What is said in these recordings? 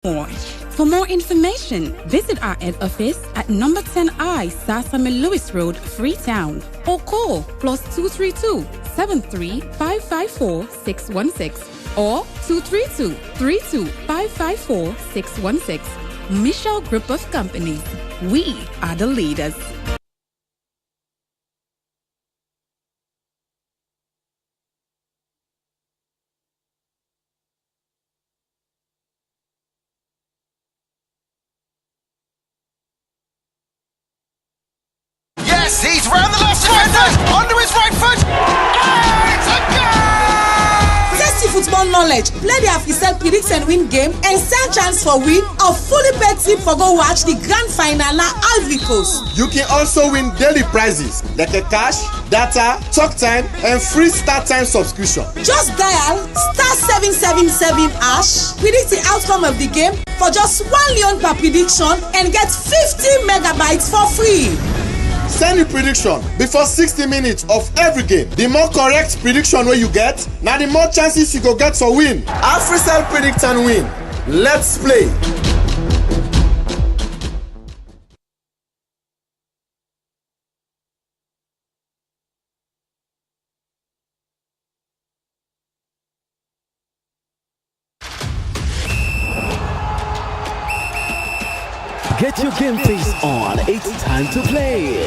more. For more information, visit our head office at number 10I Sasame Lewis Road, Freetown, or call +232 73 554 616 or 232 32 554 616. Michelle Group of Companies. We are the leaders. Yes, he's round the left foot, onto his right foot. Oh, it's a goal! Tasty football knowledge, play the Afcon predict and win game, and stand chance for win or fully paid tip for go watch the grand final at Ivory Coast. You can also win daily prizes like a cash, data, talk time, and free start time subscription. Just dial *777# predict the outcome of the game for just £1 per prediction and get 50 megabytes for free. Send the prediction before 60 minutes of every game. The more correct prediction where you get, now the more chances you go get for win. Afcon predict and win. Let's play. Get your game face on, it's time to play.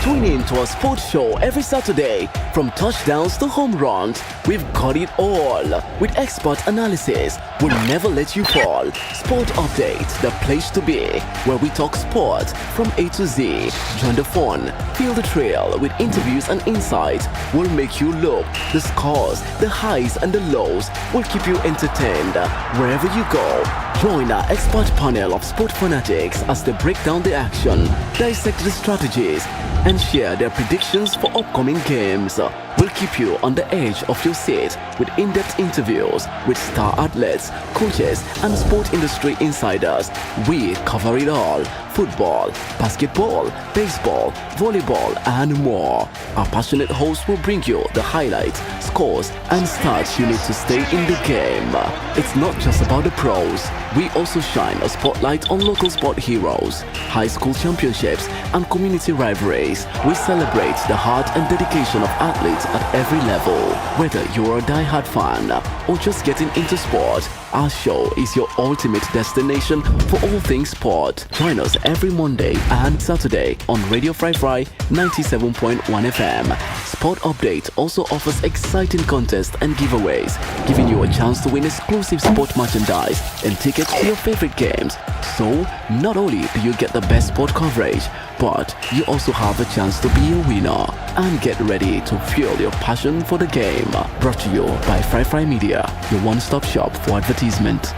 Tune in to our sports show every Saturday. From touchdowns to home runs, we've got it all. With expert analysis, we'll never let you fall. Sport Update, the place to be, where we talk sport from A to Z. Join the fun, feel the thrill with interviews and insights. We'll make you look. The scores, the highs and the lows will keep you entertained. Wherever you go, join our expert panel of sport fanatics as they break down the action, dissect the strategies, and share their predictions for upcoming games. We'll keep you on the edge of your seat with in-depth interviews with star athletes, coaches, and sport industry insiders. We cover it all: football, basketball, baseball, volleyball, and more. Our passionate hosts will bring you the highlights, scores, and stats you need to stay in the game. It's not just about the pros. We also shine a spotlight on local sport heroes, high school championships, and community rivalries. We celebrate the heart and dedication of athletes at every level. Whether you're a die-hard fan or just getting into sport, our show is your ultimate destination for all things sport. Join us every Monday and Saturday on Radio Fry 97.1 FM. Sport Update also offers exciting contests and giveaways, giving you a chance to win exclusive sport merchandise and tickets to your favorite games. So, not only do you get the best sport coverage, but you also have a chance to be a winner. And get ready to fuel your passion for the game. Brought to you by Fry Media, your one-stop shop for advertisement.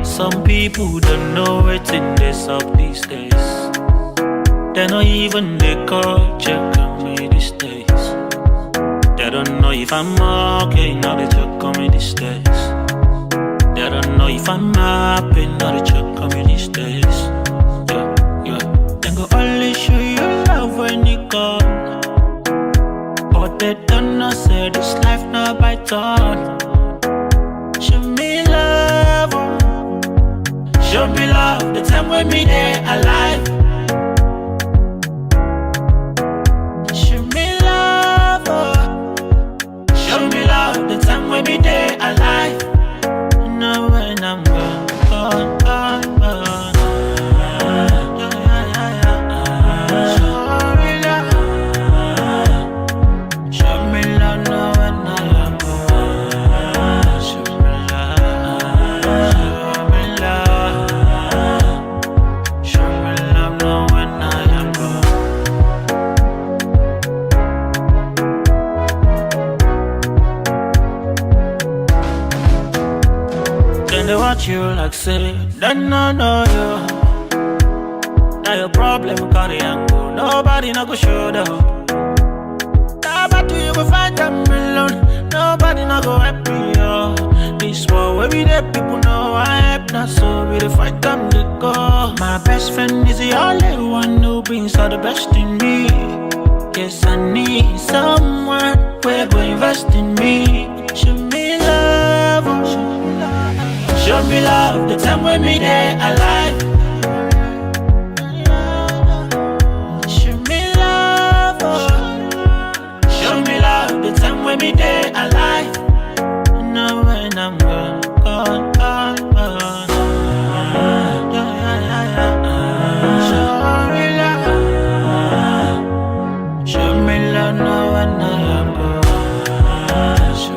Some people don't know what's in this up these days. They don't even they call check on me these days. They don't know if I'm okay, now they check on me these days. They don't know if I'm happy, now they check on me these days. Yeah, yeah. They go only show you love when you gone, but they don't know say this life not by turn. Show me love, show me love, the time when me there alive. Show me love, show me love, the time when me there alive. Now when I'm gone, gone, gone, gone. Show me love, now when I am gone. Show me love, show me love. Show me love, now when I am gone. Then they watch you like say, they no know you. Now your problem carry angle, nobody no go show up. Nobody you go find them alone, nobody no go help me, yo. This war where we there, people know I help Not so we the fight come to go. My best friend is the only one who brings out the best in me. Yes, I need someone who go invest in me. Show me love, show me love. The time when me there alive. Show me love, show me love. The time when me there alive. Now when I'm gone, gone, gone, gone. Show me love now when I am gone. Show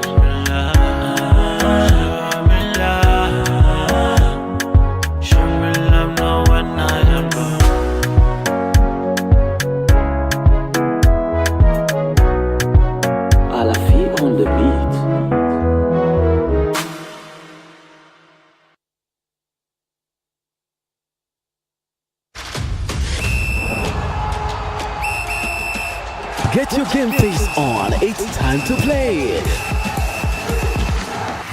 me love. Show me love now when I am gone. Alafi on the beat. Get your game face on, it's time to play.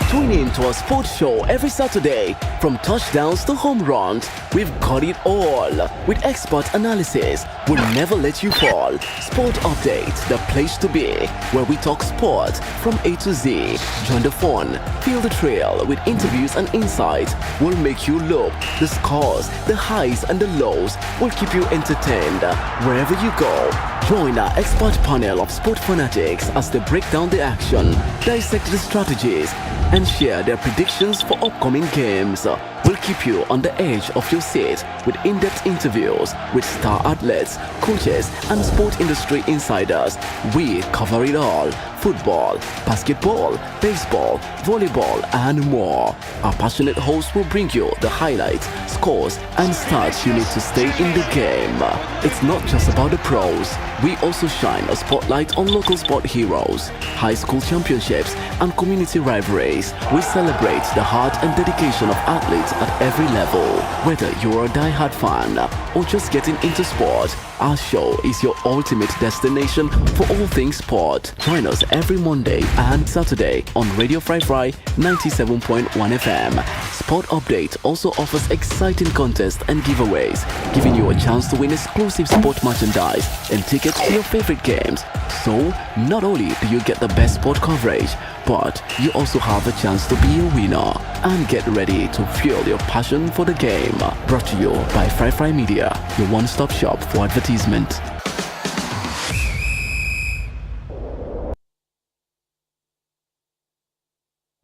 Tune in to our sports show every Saturday. From touchdowns to home runs, we've got it all. With expert analysis, we'll never let you fall. Sport Update, the place to be, where we talk sport from A to Z. Join the fun, feel the thrill with interviews and insights. We'll make you look. The scores, the highs and the lows will keep you entertained wherever you go. Join our expert panel of sport fanatics as they break down the action, dissect the strategies, and share their predictions for upcoming games. We'll keep you on the edge of your seat with in-depth interviews with star athletes, coaches, and sport industry insiders. We cover it all: football, basketball, baseball, volleyball, and more. Our passionate hosts will bring you the highlights, scores, and stats you need to stay in the game. It's not just about the pros. We also shine a spotlight on local sport heroes, high school championships, and community rivalries. We celebrate the heart and dedication of athletes at every level. Whether you're a die-hard fan or just getting into sport, our show is your ultimate destination for all things sport. Join us every Monday and Saturday on Radio Fry 97.1 FM. Sport Update also offers exciting contests and giveaways, giving you a chance to win exclusive sport merchandise and tickets to your favorite games. So, not only do you get the best sport coverage, but you also have a chance to be a winner. And get ready to fuel your passion for the game. Brought to you by Fry Media, your one-stop shop for advertisement.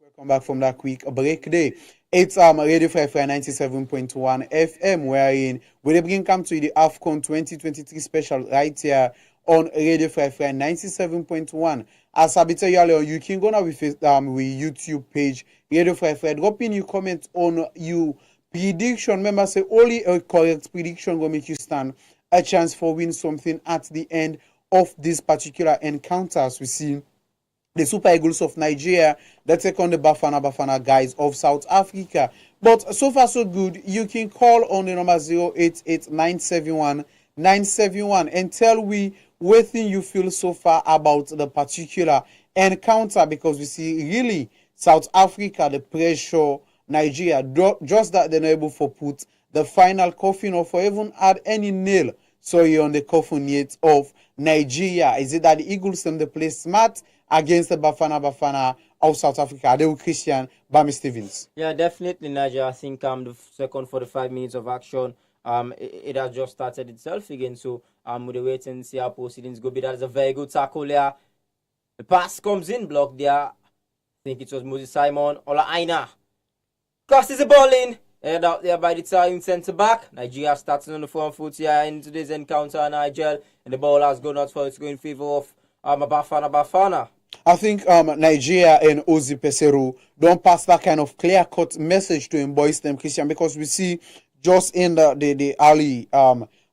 Welcome back from that quick break day. It's Radio Fry 97.1 FM, wherein we bring come to the Afcon 2023 special right here on Radio Fry 97.1. As I tell you earlier, you can go now with YouTube page Radio Fry. Dropping your comment on your prediction. Remember, say only a correct prediction will make you stand a chance for win something at the end of this particular encounters. We see the Super Eagles of Nigeria that take on the Bafana guys of South Africa. But so far so good. You can call on the number 088-971-971 and tell we what thing you feel so far about the particular encounter, because we see really South Africa, the pressure, Nigeria, just that they're not able to put the final coffin or for even add any nail on the coffin yet of Nigeria. Is it that the Eagles them they play smart against the Bafana of South Africa? They will Christian Bami Stevens. Yeah, definitely, Nigeria. I think the second 45 minutes of action, it has just started itself again. So we'll wait and see how proceedings go. But that is a very good tackle there. The pass comes in, blocked there. I think it was Moses Simon. Ola Aina crosses the ball in. Head out there by the Italian centre back. Nigeria starting on the front foot here in today's encounter, Nigel. And the ball has gone out for it's going in favour of Bafana. I think Nigeria and Ozzy Peseiro don't pass that kind of clear-cut message to embrace them, Christian, because we see just in the early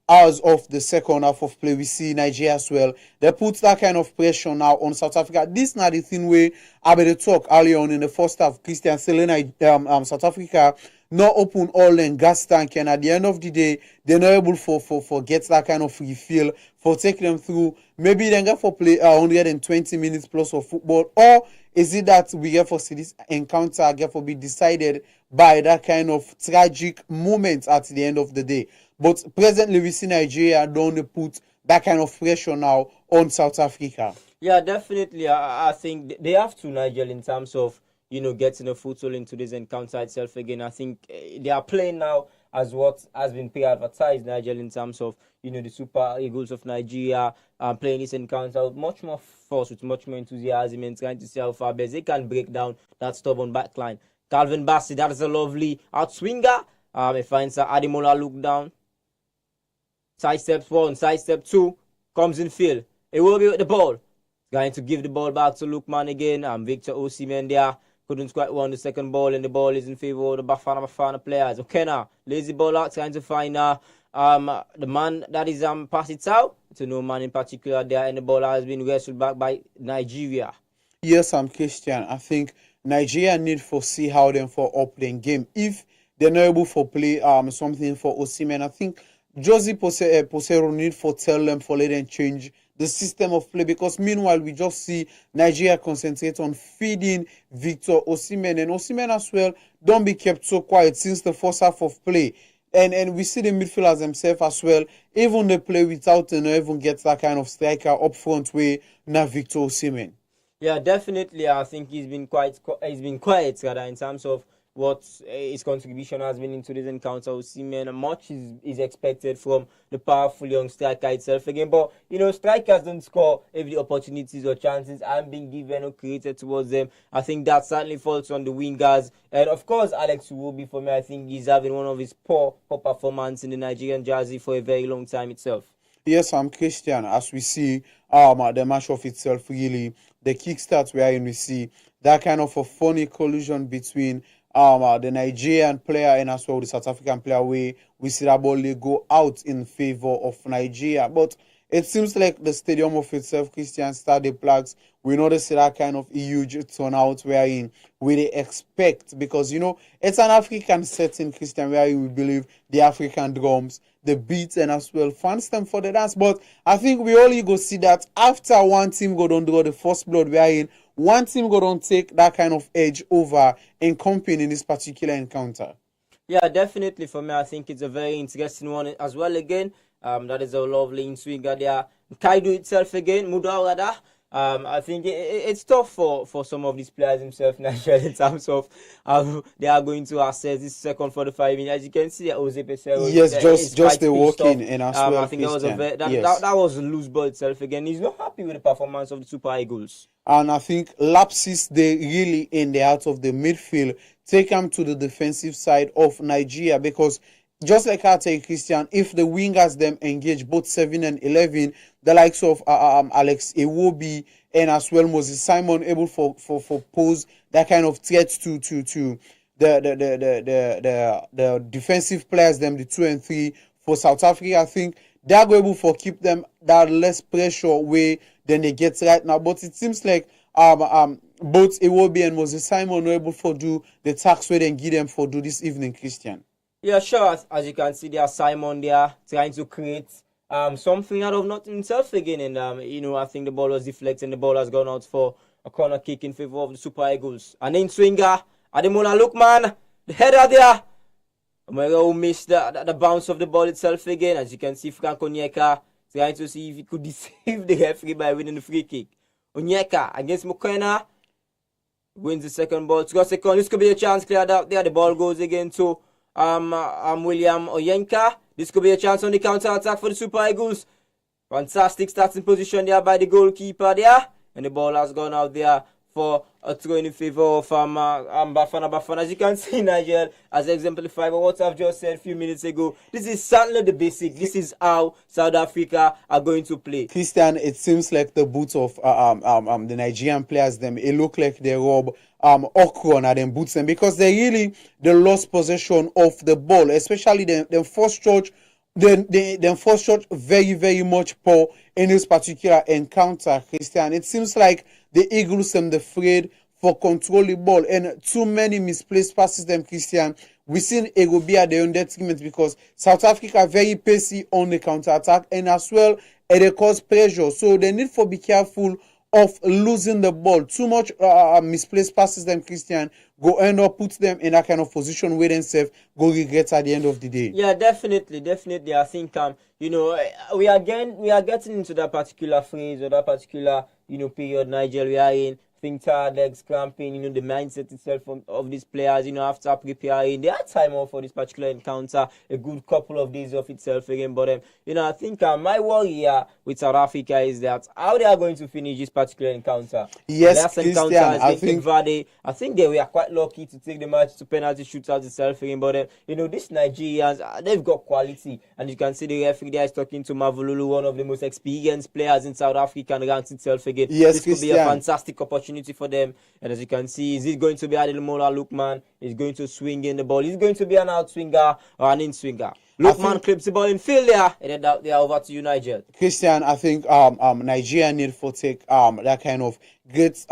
hours of the second half of play, we see Nigeria as well. They put that kind of pressure now on South Africa. This is not the thing where I better talk early on in the first half. Christian Selena, South Africa not open all and gas tank, and at the end of the day, they're not able for get that kind of refill for taking them through. Maybe they get for play 120 minutes plus of football, or is it that we get for see this encounter get for be decided by that kind of tragic moment at the end of the day? But presently we see Nigeria don't put that kind of pressure now on South Africa. Yeah, definitely. I think they have to, Nigel, in terms of, getting a foothold into this encounter itself again. I think they are playing now as what has been pre-advertised, Nigel, in terms of, the Super Eagles of Nigeria playing this encounter with much more force, with much more enthusiasm, and trying to see how far best they can break down that stubborn backline. Calvin Bassey, that is a lovely outswinger. He finds Ademola look down. Side steps one, side step two, comes in field. It will be with the ball. Going to give the ball back to Lukman again. Victor Osimhen there. Couldn't quite won the second ball, and the ball is in favor of the Bafana players. Okay now, lazy ball out, trying to find the man that is pass it out to no man in particular there, and the ball has been wrestled back by Nigeria. Yes, I'm Christian. I think Nigeria need to see how them for up their game. If they're not able to play something for Osimhen, I think Josie Posero need for tell them for let them change the system of play, because meanwhile we just see Nigeria concentrate on feeding Victor Osimhen, and Osimhen as well don't be kept so quiet since the first half of play. And we see the midfielders themselves as well, even they play without and even get that kind of striker up front way now Victor Osimhen. Yeah, definitely. I think he's been quiet rather, in terms of what his contribution has been into this encounter. Osimhen, much is expected from the powerful young striker itself again. But, strikers don't score if the opportunities or chances aren't being given or created towards them. I think that certainly falls on the wingers. And, of course, Alex Iwobi, for me, I think he's having one of his poor performance in the Nigerian jersey for a very long time itself. Yes, I'm Christian. As we see the match of itself, really, the kickstart wherein we see that kind of a funny collision between the Nigerian player and as well the South African player, we see that ball they go out in favor of Nigeria. But it seems like the stadium of itself, Christian, Stade des Plaques, we know see that kind of huge turnout wherein we they expect, because it's an African setting, Christian, wherein we believe the African drums, the beats, and as well fans them for the dance. But I think we only go see that after one team go down draw the first blood, wherein one team go down take that kind of edge over in company in this particular encounter. Yeah, definitely. For me, I think it's a very interesting one as well again. That is a lovely in-swinger there. Kaidu itself again, Mudawada. I think it's tough for some of these players themselves naturally, in terms of they are going to assess this second 45 minutes. As you can see, Jose Pesero. Yes, just the walking and as well. I think that was a loose ball itself again. He's not happy with the performance of the Super Eagles. And I think lapses they really in the out of the midfield take them to the defensive side of Nigeria, because just like I tell you, Christian, if the wingers them engage both 7 and 11, the likes of Alex Iwobi and as well Moses Simon able for pose that kind of threat to the defensive players them, the 2 and 3 for South Africa, I think they're able for keep them that less pressure way than they get right now. But it seems like both Iwobi and Moses Simon are able for do the tax way and give them for do this evening, Christian. Yeah, sure. As you can see, there Simon there trying to create something out of nothing himself again. And I think the ball was deflected and the ball has gone out for a corner kick in favor of the Super Eagles. And in swinger, Ademola Lookman, the header there. Omega who missed the bounce of the ball itself again. As you can see, Frank Onyeka trying to see if he could deceive the referee by winning the free kick. Onyeka against Mukwena wins the second ball. 2 seconds. This could be a chance cleared out there. The ball goes again to William Oyenka. This could be a chance on the counter attack for the Super Eagles. Fantastic starting position there by the goalkeeper there, and the ball has gone out there for a throw in favor of Bafana. As you can see, Nigel, as exemplified by what I've just said a few minutes ago, this is certainly the basic. This is how South Africa are going to play. Christian, it seems like the boots of the Nigerian players them, it look like they rob Okron at them boots them, because they lost possession of the ball, especially the first touch. The first shot very, very much poor in this particular encounter, Christian. It seems like the Eagles them afraid for control the ball, and too many misplaced passes them, Christian. We seen it will be at their own detriment, because South Africa are very pacey on the counter attack, and as well they cause pressure. So they need to be careful of losing the ball. Too much misplaced passes them, Christian, go end up put them in that kind of position where themselves go regret at the end of the day. Yeah, definitely. I think we are getting into that particular phase or that particular period Nigeria in. Think tired legs cramping, the mindset itself of these players, after preparing, they had time off for this particular encounter, a good couple of days off itself again. But I think my worry here with South Africa is that how they are going to finish this particular encounter. Yes, last Christian, encounter I think they were quite lucky to take the match to penalty shootout itself again. But these Nigerians, they've got quality, and you can see the referee there is talking to Mavululu, one of the most experienced players in South Africa, and ranks itself again. Yes, this could be a fantastic opportunity for them, and as you can see, is it going to be Ademola Lookman? Is going to swing in the ball? Is going to be an out swinger or an in swinger? Lookman clips the ball in field there, and then they are over to you, Nigel. Christian, I think Nigeria need to take that kind of great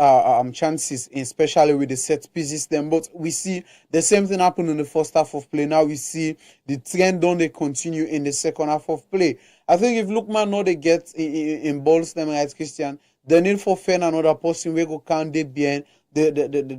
chances, especially with the set pieces them. But we see the same thing happen in the first half of play. Now we see the trend don't they continue in the second half of play. I think if Lookman know they get in balls them right, Christian, they need for find another person where go count dead behind the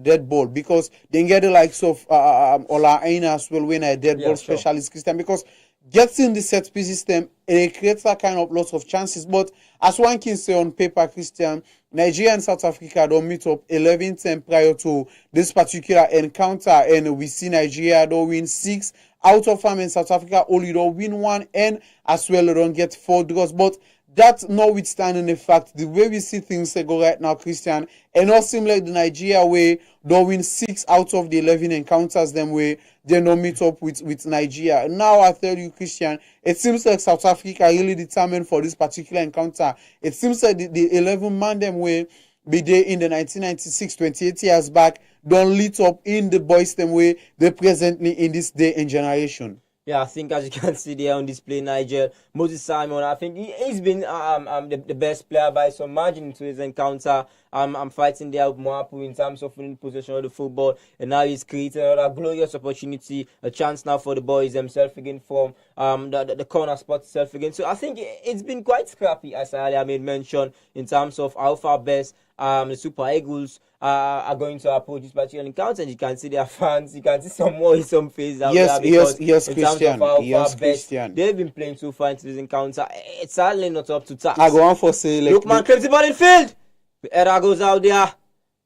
dead ball, because they get the likes of Ola Aina as well when a dead ball specialist, Christian, because getting the set piece system, it creates that kind of lots of chances. But as one can say on paper, Christian, Nigeria and South Africa don't meet up 11-10 prior to this particular encounter, and we see Nigeria don't win 6 out of 5, and South Africa only don't win 1, and as well they don't get 4 draws. But that notwithstanding the fact, the way we see things go right now, Christian, and not seem like the Nigeria way, don't win 6 out of the 11 encounters them way, they don't meet up with Nigeria. Now I tell you, Christian, it seems like South Africa really determined for this particular encounter. It seems like the 11 man them way, be there in the 1996, 28 years back, don't lit up in the boys them way they presently in this day and generation. Yeah, I think as you can see there on display, Nigel, Moses Simon, I think he's been the best player by some margin to his encounter. I'm fighting there with Moapu in terms of winning possession of the football, and now he's created another glorious opportunity, a chance now for the boys themselves again from the corner spot itself again. So I think it's been quite scrappy, as I made mention, in terms of how far best the Super Eagles are going to approach this particular encounter. And you can see their fans, you can see some more in some faces out there, because in Christian, terms of how far best they've been playing so far into this encounter, it's certainly not up to task. I go on for say like Lookman clips the ball in field. The error goes out there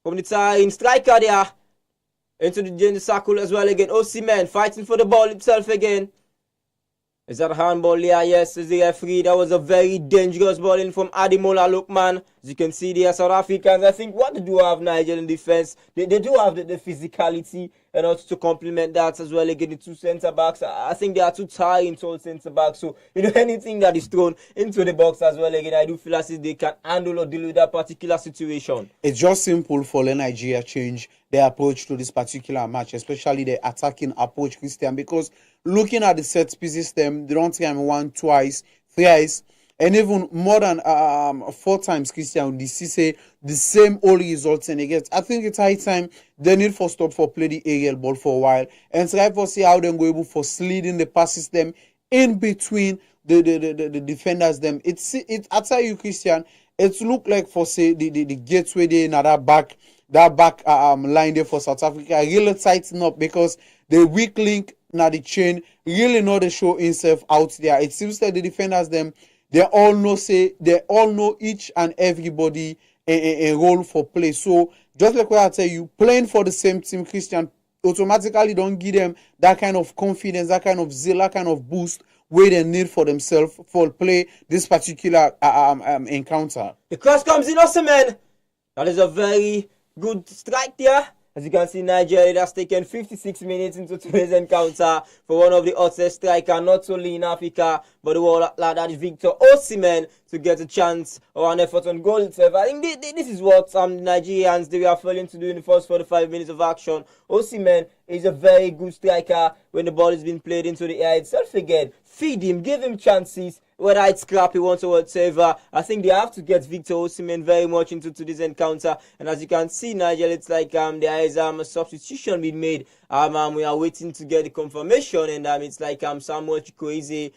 from the tie-in striker there into the circle as well again. Osimhen fighting for the ball himself again. Is that a handball there? Yes, is the referee. That was a very dangerous ball in from Ademola Lookman. As you can see there, South Africans, I think what they do have Nigel in defense, they do have the physicality, and also to complement that as well again, the 2 centre backs. I think they are too tiring, tall centre backs. So anything that is thrown into the box as well again, I do feel as if they can handle or deal with that particular situation. It's just simple for Nigeria change their approach to this particular match, especially the attacking approach, Christian, because looking at the set piece system, they don't time 1, 2, 3, and even more than 4 times, Christian, they see the same old results and again. I think it's high time they need for stop for play the aerial ball for a while and try for see how they go able for sliding the pass system in between the defenders them. I tell you, Christian, it look like for say the gateway there in that back line there for South Africa really tighten up, because the weak link now the chain really know they show himself out there. It seems like the defenders them, they all know each and everybody a role for play. So just like what I tell you, playing for the same team, Christian, automatically don't give them that kind of confidence, that kind of zeal, that kind of boost where they need for themselves for play this particular encounter. The cross comes in, Osimhen. That is a very good strike there. As you can see, Nigeria has taken 56 minutes into today's encounter for one of the hottest strikers, not only in Africa, but the world, that is Victor Osimhen, to get a chance or an effort on goal itself. I think this is what Nigerians, they were failing to do in the first 45 minutes of action. Osimhen He's a very good striker when the ball is being played into the air itself again. Feed him, give him chances. Whether it's scrappy once or whatever, I think they have to get Victor Osimhen very much into this encounter. And as you can see, Nigel, it's like there is a substitution being made. We are waiting to get the confirmation, and it's like Samuel Chukwueze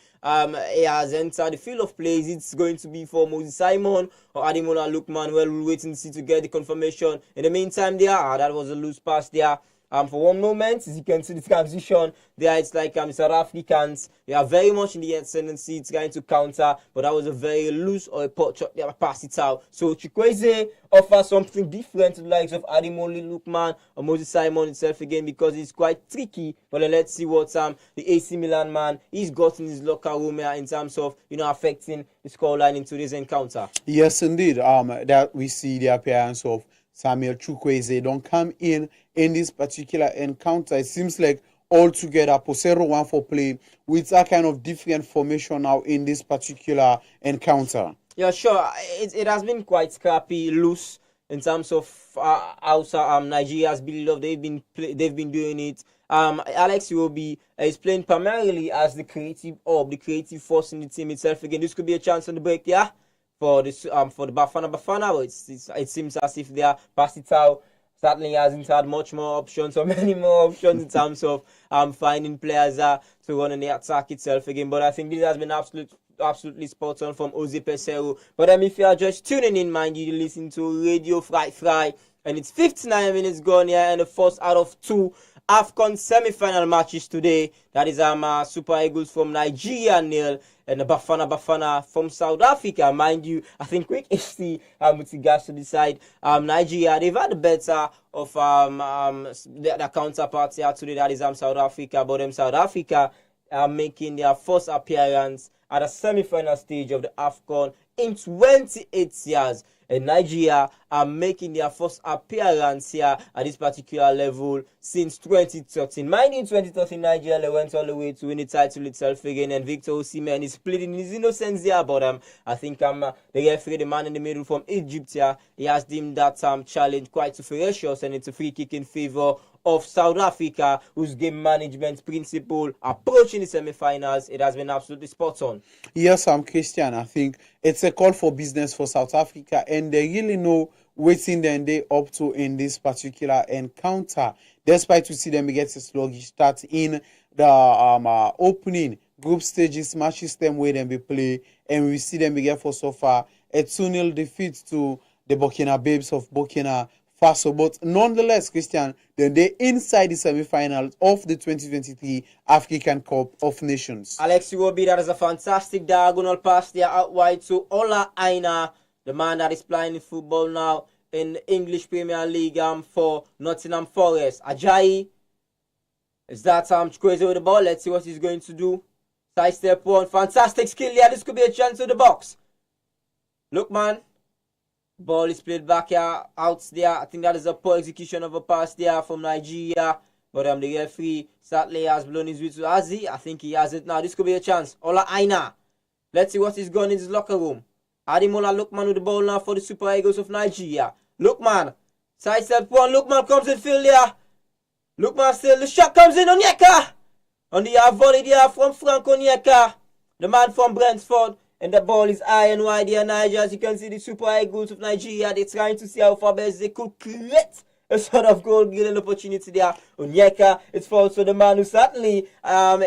he has entered the field of play. It's going to be for Moses Simon or Ademola Lookman. Well, we're waiting to see to get the confirmation. In the meantime, that was a loose pass there. For one moment, as you can see the transition there, it's like South Africans, they are very much in the ascendancy, it's going to counter, but that was a very loose or a pot shot, they pass it out. So Chukwueze offers something different to the likes of Ademola Lookman or Moses Simon itself again, because it's quite tricky. But let's see what the AC Milan man he's got in his locker room here in terms of affecting the scoreline into this encounter. Yes, indeed. That we see the appearance of Samuel Chukwueze don't come in this particular encounter. It seems like altogether Posero won for play with that kind of different formation now in this particular encounter. Yeah, sure. It has been quite scrappy, loose in terms of how Nigeria's build up. They've been doing it. Alex Iwobi is playing primarily as the creative the creative force in the team itself. Again, this could be a chance on the break, yeah. For the Bafana, but it seems as if they are passed it out. Certainly hasn't had much more options or many more options in terms of finding players to run in the attack itself again. But I think this has been absolutely spot on from Jose Pesero. But if you are just tuning in, mind you listen to Radio Fry, and it's 59 minutes gone here, and the first out of two Afcon semi-final matches today. That is Super Eagles from Nigeria nil and the Bafana from South Africa. Mind you, I think quick HD with regards to decide Nigeria, they've had the better of their counterparts here today. That is South Africa, but South Africa are making their first appearance at the semi-final stage of the Afcon in 28 years. And Nigeria are making their first appearance here at this particular level since 2013. Mind you, in 2013, Nigeria they went all the way to win the title itself again, and Victor Osimhen is pleading his innocence here. But I think the referee, the man in the middle from Egypt here, he has deemed that challenge quite ferocious, and it's a free kick in favor of South Africa, whose game management principle approaching the semi-finals, it has been absolutely spot on. Yes, Christian. I think it's a call for business for South Africa, and they really know waiting then they up to in this particular encounter. Despite we see them get a sluggish start in the opening group stages matches, them where them be play, and we see them get for so far a 2-0 defeat to the Burkina Babes of Burkina Faso. But nonetheless, Christian, then they inside the semi-finals of the 2023 African Cup of Nations. Alex Iwobi, that is a fantastic diagonal pass there out wide to Ola Aina, the man that is playing in football now in the English Premier League for Nottingham Forest. Ajayi, is that Chukwueze with the ball? Let's see what he's going to do. Side step one, fantastic skill here. This could be a chance to the box. Look, man. Ball is played back here, out there. I think that is a poor execution of a pass there from Nigeria. But the referee sadly has blown his whistle. Has he? I think he has it now. This could be a chance. Ola Aina. Let's see what he's going in his locker room. Ademola Lookman with the ball now for the Super Eagles of Nigeria. Lookman. Side step one. Lookman comes in field here. Lookman still. The shot comes in. Onyeka. On the volley there from Frank Onyeka, the man from Brentford. And the ball is high and wide here, Nigeria. As you can see, the Super Eagles of Nigeria, they're trying to see how far best they could create a sort of goal-getting opportunity there. Onyeka, it's for also the man who certainly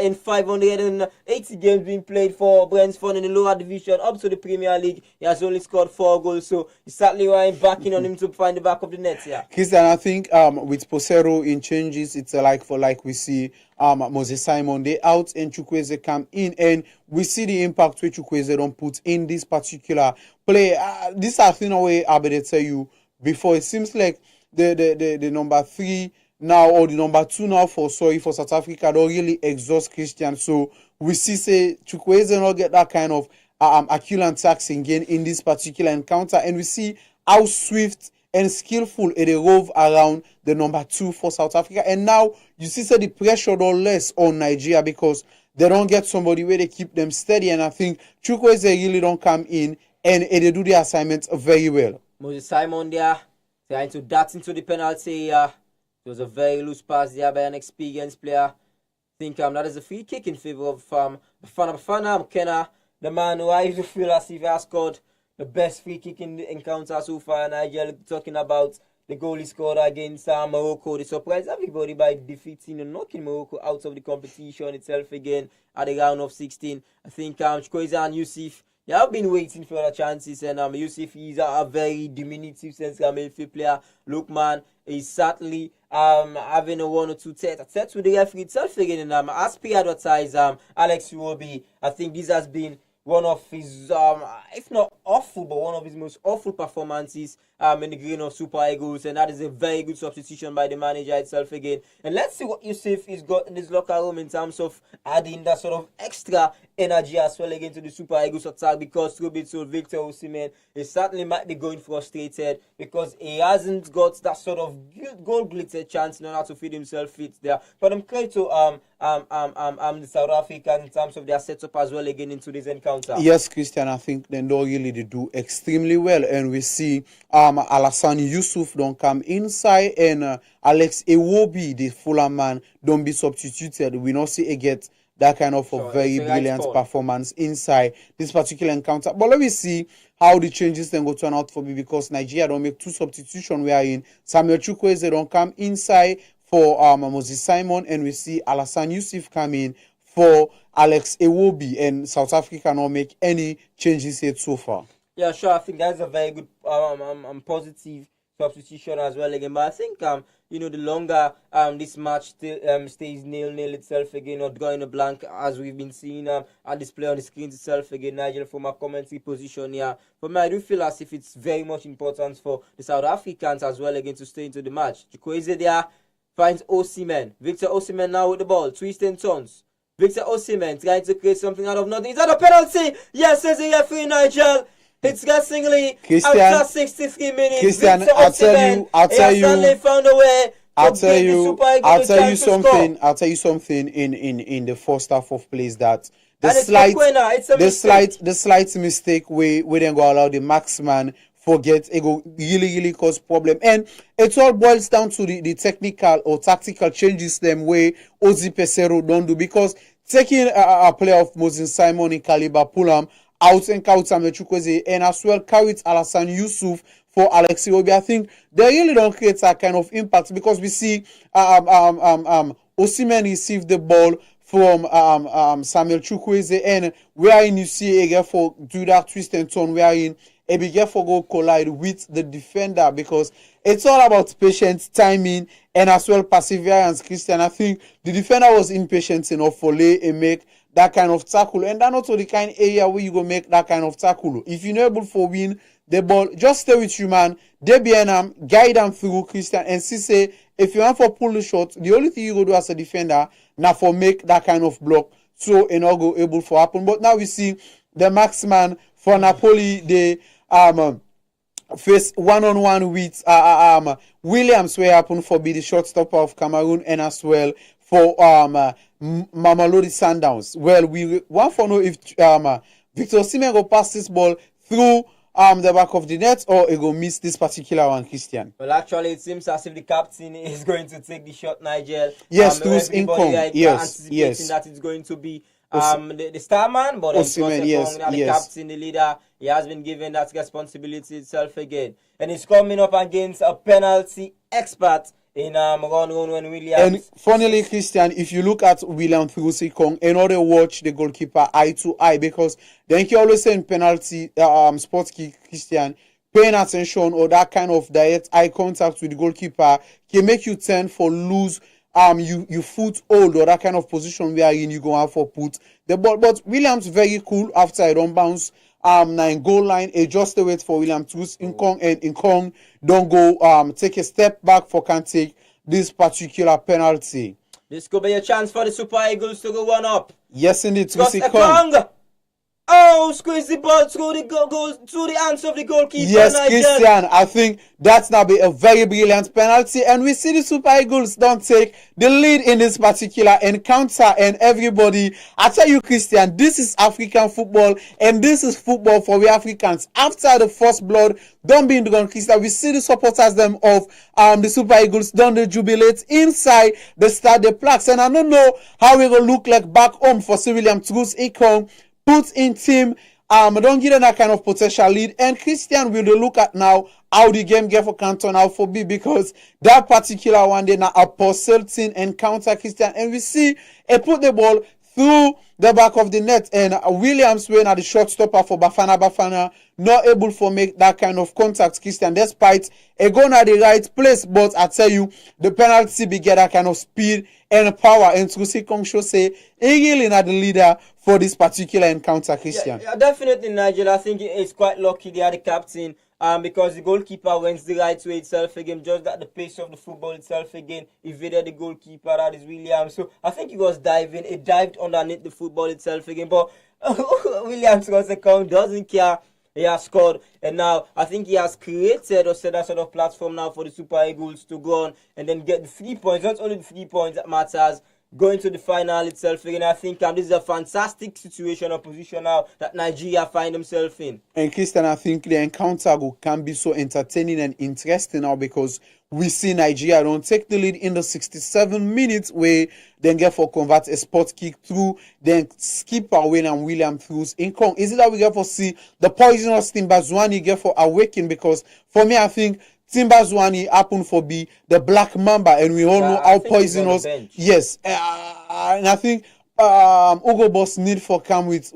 in 580 games being played for Brentford in the lower division up to the Premier League. He has only scored 4 goals, so he's certainly backing on him to find the back of the net here. Christian, I think with Posero in changes, it's a like for like we see Moses Simon, they out and Chukwueze come in, and we see the impact which Chukwueze don't put in this particular play. This I think way I better tell you before. It seems like the number 3 now or the number 2 now for South Africa don't really exhaust Christian. So we see say Chukwueze not get that kind of accurate taxing again in this particular encounter, and we see how swift and skillful it rove around the number 2 for South Africa. And now you see the pressure or less on Nigeria because they don't get somebody where they keep them steady. And I think Chukwueze really don't come in and they do the assignment very well. Moses Simon there trying to dart into the penalty It was a very loose pass there by an experienced player. I think that is a free kick in favor of Bafana McKenna, the man who I used to feel as if he has scored the best free kick in the encounter so far. Nigel, talking about the goal he scored against Morocco. They surprised everybody by defeating and knocking Morocco out of the competition itself again at the round of 16. I think Chukwueze and Yusuf, they have been waiting for the chances, and Yusuf is a very diminutive central midfield player. Lookman is certainly having a 1 or 2 tete with the referee itself again. And as per advertised, Alex Iwobi, I think this has been one of his, if not awful, but one of his most awful performances in the green of Super Eagles, and that is a very good substitution by the manager itself again. And let's see what Yusuf has got in his locker room in terms of adding that sort of extra energy as well again to the Super Eagles attack, because through bit so Victor Osimhen, he certainly might be going frustrated because he hasn't got that sort of goal-glittered chance in order to feed himself fit there. But I'm clear to the South African in terms of their setup as well again into this encounter. Yes, Christian, I think they do extremely well, and we see Alassane Yusuf don't come inside, and Alex Iwobi, the Fulham man, don't be substituted. We not see again that kind of a very brilliant performance inside this particular encounter. But let me see how the changes then go turn out for me, because Nigeria don't make 2 substitutions. We are in Samuel Chukwueze don't come inside for Moses Simon, and we see Alassane Yusuf come in for Alex Iwobi, and South Africa not make any changes yet so far. Yeah, sure. I think that's a very good positive substitution as well again. But I think the longer this match stays 0-0 itself again, or drawing a blank as we've been seeing at display on the screen itself again, Nigel, from a commentary position here. For me, I do feel as if it's very much important for the South Africans as well again to stay into the match. Chukwueze there finds Osimhen. Victor Osimhen now with the ball, twist and turns. Victor Osimhen trying to create something out of nothing. Is that a penalty? Yes, says the referee, Nigel. It's guessingly after 63 minutes. Christian, Victor Osimhen, I'll tell you something in the first half of plays that the slight mistake we then go allow the marksman forget, it go really cause problem. And it all boils down to the technical or tactical changes them way Ozzy Pesero don't do, because taking a player of Moses Simon in caliber Fulham out and count Samuel Chukwueze, and as well carry Alassane Yusuf for Alex Iwobi, I think they really don't create that kind of impact, because we see Osimhen receive the ball from Samuel Chukwueze, and wherein you see again for do that twist and turn, wherein Ebigefo go collide with the defender, because it's all about patience, timing, and as well perseverance, Christian. I think the defender was impatient enough for lay and make that kind of tackle, and that's not the kind of area where you go make that kind of tackle. If you're not able to win the ball, just stay with you, man. They be guide them through, Christian, and see say if you want for pull the shot, the only thing you go do as a defender now for make that kind of block, so it not go able to happen. But now we see the marksman for Napoli, they face one-on-one with Williams, where happen for be the shortstopper of Cameroon, and as well for Mamelodi Sundowns. Well, we want to know if Victor Osimhen go pass this ball through the back of the net, or he go miss this particular one, Christian. Well, actually, it seems as if the captain is going to take the shot, Nigel. Yes, through his income. Yes. That it's going to be the star man, but the captain, the leader, he has been given that responsibility itself again. And he's coming up against a penalty expert in Ron Williams. And funnily, Christian, if you look at William Thurusikong and order watch the goalkeeper eye to eye, because then you always say in penalty sports kick, Christian, paying attention or that kind of direct eye contact with the goalkeeper can make you turn for loose you foot hold or that kind of position where you go out for put the ball. But Williams very cool after I don't bounce in goal line, just wait for William to Nkong, and Nkong don't go take a step back for can take this particular penalty. This could be a chance for the Super Eagles to go one up. Yes, indeed. Nkong Oh, squeeze the ball through the goal through the hands of the goalkeeper. Yes, Nigel. Christian, I think that's now be a very brilliant penalty, and we see the Super Eagles don't take the lead in this particular encounter. And everybody, I tell you, Christian, this is African football, and this is football for we Africans. After the first blood don't be in the gun, Christian, we see the supporters them of the Super Eagles don't they jubilate inside the Stade des Plaques, and I don't know how it will look like back home for Sir William Truss Ekong. Put in team, don't give them that kind of potential lead. And Christian will look at now how the game get for Canton out for B, because that particular one they now a pulsating encounter, Christian, and we see he put the ball through the back of the net, and Williams went at the short stopper for Bafana not able to make that kind of contact, Christian, despite a going at the right place. But I tell you, the penalty be get that kind of speed and power, and Trusi Kong show say he really not the leader for this particular encounter, Christian. Yeah, definitely, Nigel. I think it's quite lucky they are the captain. Because the goalkeeper went the right way itself again, just at the pace of the football itself again, evaded the goalkeeper, that is Williams. So I think he was diving, he dived underneath the football itself again, but Williams doesn't care. He has scored, and now I think he has created or set that sort of platform now for the Super Eagles to go on and then get the 3 points. Not only the 3 points that matters, going to the final itself again. I think this is a fantastic situation or position now that Nigeria find themselves in. And Christian, I think the encounter can be so entertaining and interesting now, because we see Nigeria don't take the lead in the 67 minutes where then get for convert a spot kick through, then skip away and William throughs in Kong. Is it that we get for see the poisonous Timbazwani get for awaken? Because for me, I think Timbazwani happened for be the black mamba, and we all know how poisonous. Yes, and I think Ugo Boss need for come with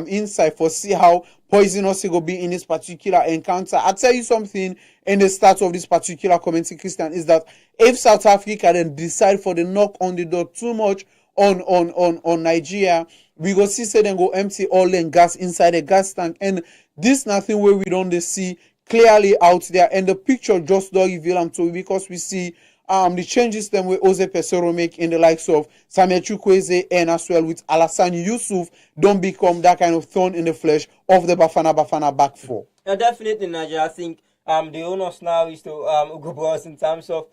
insight for see how poisonous he will be in this particular encounter. I'll tell you something in the start of this particular commentary, Christian, is that if South Africa then decide for the knock on the door too much on Nigeria, we go see say then go empty all the gas inside the gas tank, and this nothing where we don't see clearly out there, and the picture just don't reveal them to, because we see the changes them where Jose Pesero make in the likes of Samuel Chukwueze, and as well with Alassane Yusuf don't become that kind of thorn in the flesh of the Bafana back four. Yeah, definitely, Nigeria. I think the onus now is to Ugo Boss in terms of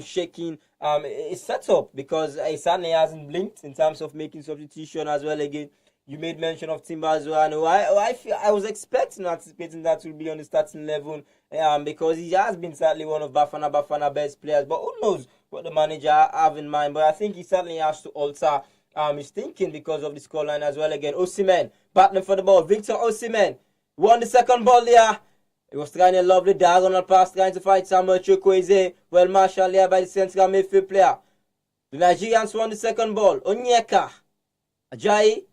shaking his setup, because he certainly hasn't blinked in terms of making substitution as well again. You made mention of Timbazwani. I was anticipating that will be on the starting 11 because he has been certainly one of Bafana best players. But who knows what the manager have in mind. But I think he certainly has to alter his thinking because of the scoreline as well again. Osimhen battling for the ball. Victor Osimhen won the second ball there. He was trying a lovely diagonal pass, trying to fight Samuel Chukwueze. Well marshaled there by the central midfield player. The Nigerians won the second ball. Onyeka Ajayi.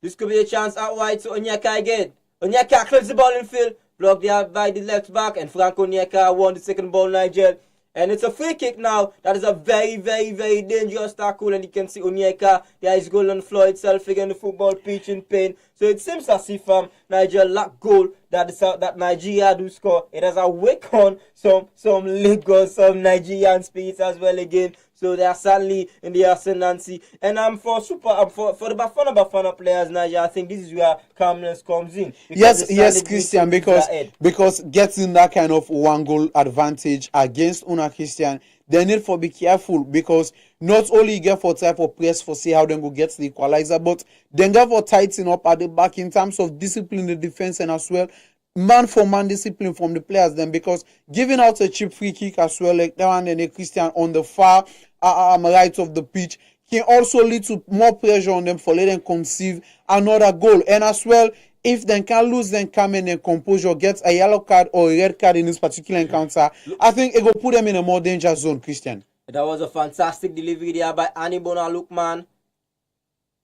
This could be a chance out wide to Onyeka again. Onyeka clips the ball in field. Blocked there by the left back. And Frank Onyeka won the second ball, Nigel. And it's a free kick now. That is a very, very, very dangerous tackle. And you can see Onyeka. There is goal on the floor itself again. The football pitch in pain. So it seems as if Niger lack goal that Nigeria do score. It has awakened some Lagos, some Nigerian spirits as well again. So they are sadly in the ascendancy. And for the Bafana players, Nigeria, I think this is where calmness comes in. Yes, Christian, because getting that kind of one goal advantage against Una Christian, they need to be careful, because not only get for type of press for see how they go get the equalizer, but then get for tighten up at the back in terms of discipline the defense, and as well man for man discipline from the players then, because giving out a cheap free kick as well, like that one and a Christian on the far right of the pitch, can also lead to more pressure on them for letting them conceive another goal. And as well, if they can lose, then come in and composure, get a yellow card or a red card in this particular encounter, I think it will put them in a more dangerous zone, Christian. That was a fantastic delivery there by Anibona Lukman.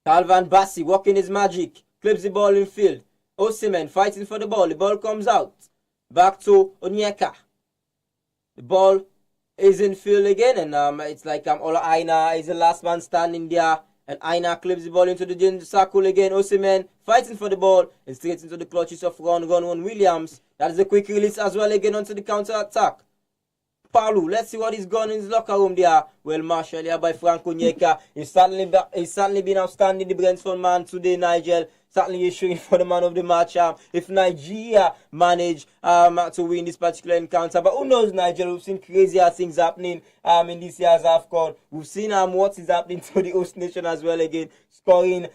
Calvin Bassi working his magic, clips the ball in field. Osimhen fighting for the ball. The ball comes out. Back to Onyeka. The ball is in field again, and it's like Ola Aina is the last man standing there, and Aina clips the ball into the circle again. Osimhen fighting for the ball and straight into the clutches of Ron Williams. That is a quick release as well again onto the counter attack. Palu, let's see what he's gone in his locker room there. Well marshaled here by Frank Onyeka. He's certainly been outstanding, the Brentford man today, Nigel. certainly issuing for the man of the match. If Nigeria manage to win this particular encounter, but who knows, Nigeria? We've seen crazier things happening in this year's Afcon. We've seen what is happening to the host nation as well again, scoring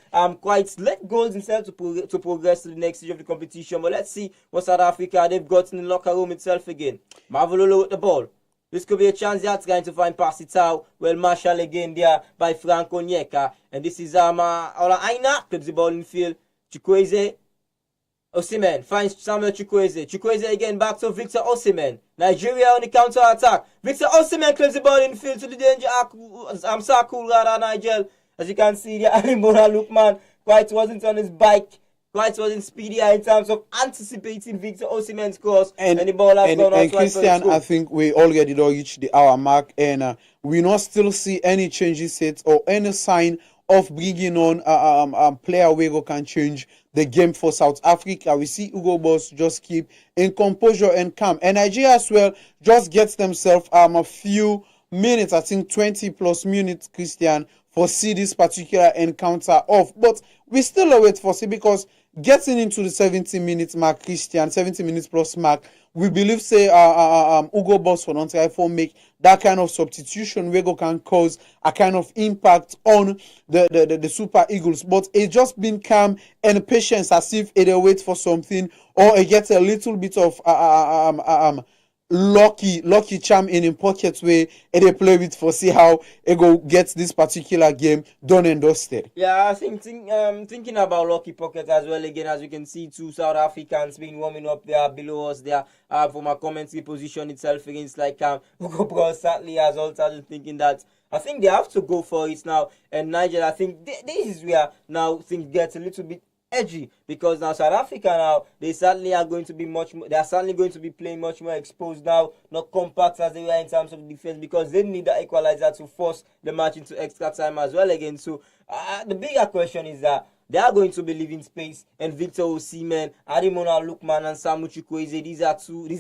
quite late goals instead to progress to the next stage of the competition. But let's see what South Africa they've got in the locker room itself again. Marvelolo with the ball. This could be a chance that's going to find pass it out. Well, Marshall again there by Franco Nyeka. And this is Ola Aina. Clips the ball in field. Chukwueze. Osimhen finds Samuel Chukwueze. Chukwueze again back to Victor Osimhen. Nigeria on the counter attack. Victor Osimhen clips the ball in field to the danger. Sakul rather Nigel. As you can see there, Alimona Lukman quite wasn't on his bike. Quite wasn't speedy in terms of anticipating Victor Osimhen's cross, and the ball has gone and Christian, I think we already reached the hour mark, and we not still see any changes yet or any sign of bringing on player who can change the game for South Africa. We see Hugo Boss just keep in composure and calm, and Nigeria as well just gets themselves a few minutes, I think 20 plus minutes, Christian, for see this particular encounter off. But we still await for see, because getting into the 70 minutes mark, Christian, 70 minutes plus mark, we believe say Hugo Boss for not try for make that kind of substitution where go can cause a kind of impact on the Super Eagles. But it just been calm and patience, as if it wait for something, or it gets a little bit of lucky charm in pockets where they play with for see how it go gets this particular game done and dusted. Yeah, I think thinking about lucky pocket as well again, as you can see, two South Africans been warming up there below us there from a commentary position itself against like Hugo Bros sadly has also thinking that I think they have to go for it now, and Niger, I think this is where now things get a little bit edgy, because now South Africa now they certainly are going to be playing much more exposed now, not compact as they were in terms of defense, because they need the equalizer to force the match into extra time as well again. So the bigger question is that they are going to be leaving space, and Victor Osimhen, Ademola Lookman, and Samu Chukwueze, these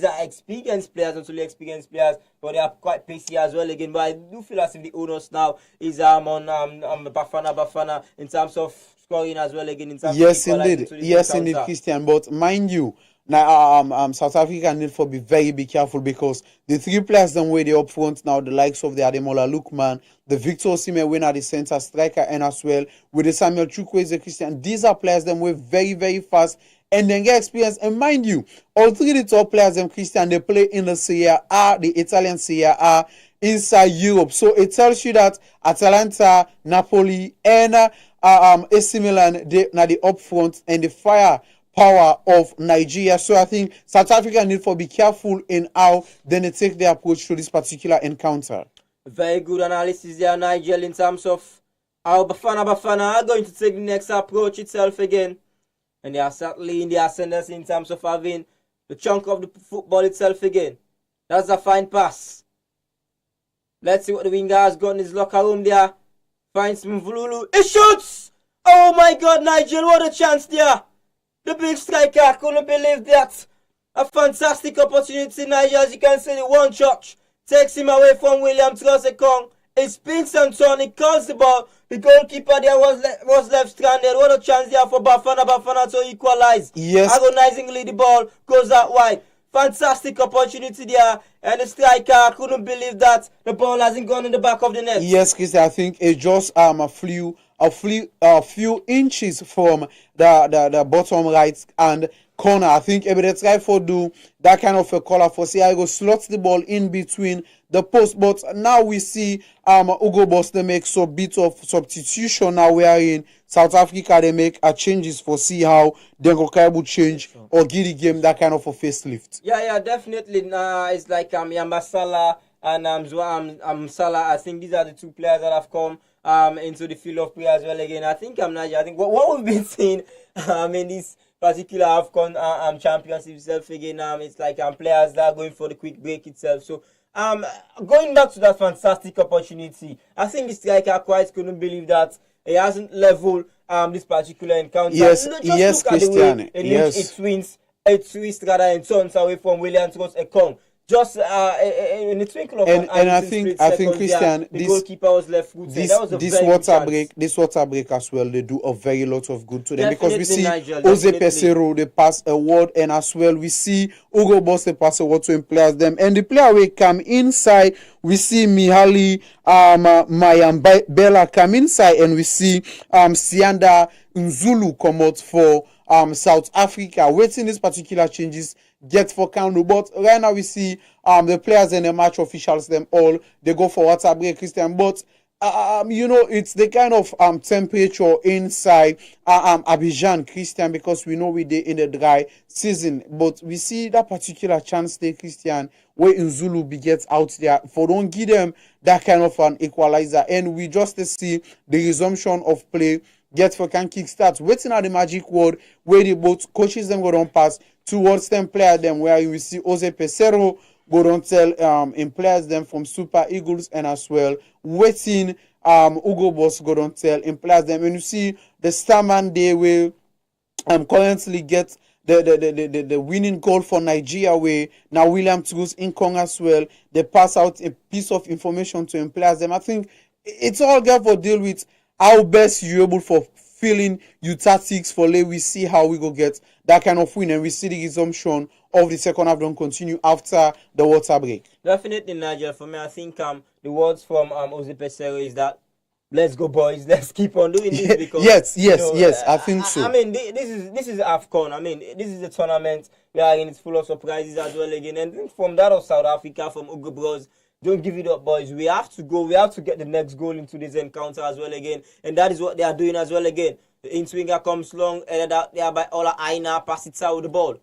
are experienced players, not only experienced players, but they are quite pacey as well again. But I do feel as if the onus now is on Bafana in terms of scoring as well again. In terms of indeed, Christian. But mind you, now South Africa need to be careful, because the three players them way they up front now, the likes of the Ademola Lookman, the Victor Osimhen winner, the center striker, and as well with the Samuel Chukwueze, Christian. These are players them way very, very fast and then get experience. And mind you, all three of the top players them, Christian, they play in the Serie A, the Italian Serie A, inside Europe. So it tells you that Atalanta, Napoli, and AC Milan, they now the up front and the fire power of Nigeria. So I think South Africa need to be careful in how then they take their approach to this particular encounter. Very good analysis there, Nigel, in terms of how Bafana are going to take the next approach itself again. And they are certainly in the ascendancy in terms of having the chunk of the football itself again. That's a fine pass. Let's see what the winger has got in his locker room there. Finds Mvululu. He shoots! Oh my God, Nigel, what a chance there. The big striker, I couldn't believe that. A fantastic opportunity, Nigel, as you can see, the one touch takes him away from William Trosekong. He spins and turns, he calls the ball. The goalkeeper there was left stranded. What a chance there for Bafana to equalize. Yes. Agonizingly, the ball goes out wide. Fantastic opportunity there. And the striker couldn't believe that the ball hasn't gone in the back of the net. Yes, Chris, I think it just flew a few inches from the bottom right and corner. I think if they try for do that kind of a color for Siago slots the ball in between the post, but now we see Hugo Boss they make so bit of substitution now. We are in South Africa, they make changes for see how they go change or give the game that kind of a facelift. Yeah, definitely. It's like Yamba Salah and Salah. I think these are the two players that have come into the field of play as well again. I think what we've been seeing in this particular Afcon championship itself again, it's like players that are going for the quick break itself. So going back to that fantastic opportunity, I think the striker quite couldn't believe that he hasn't leveled this particular encounter. Yes, look Christian. It twists rather and turns away from William Trosekong. just in the twinkle of an eye, and I think Christian, the goalkeeper was left footed. That was a this very water good this water break as well, they do a very lot of good to them, Definitely, because we see Nigel, Jose definitely. Pesero they pass a word, and as well we see Hugo Boss they pass a word to him players them, and the player will come inside. We see Mihaly Mayambela come inside, and we see Sianda Nzulu come out for South Africa. Waiting these particular changes get for Kano, but right now we see the players and the match officials them all they go for water break, Christian. But it's the kind of temperature inside Abidjan, Christian, because we know we did in the dry season, but we see that particular chance there, Christian, where Nzulu be gets out there for don't give them that kind of an equalizer, and we just see the resumption of play get for can kickstart. Waiting at the magic word where the both coaches them go down pass towards them player them, where you will see Jose Pesero go down tell in players them from Super Eagles, and as well waiting Hugo Boss go down tell in players them, and you see the Starman they will currently get the winning goal for Nigeria, where now William Truss in Kong as well. They pass out a piece of information to players them. I think it's all got for deal with how best you able for feeling you tactics for lay. We see how we go get that kind of win, and we see the resumption of the second half don't continue after the water break. Definitely, Nigel. For me, I think the words from Jose Pesero is that let's go, boys. Let's keep on doing this, because yes. I think so. I mean, this is Afcon. I mean, this is a tournament we are in. It's full of surprises as well again. And from that of South Africa, from Hugo Bros, don't give it up, boys. We have to go. We have to get the next goal into this encounter as well again. And that is what they are doing as well again. The in-swinger comes long, and they are by Ola Aina, pass it out with the ball.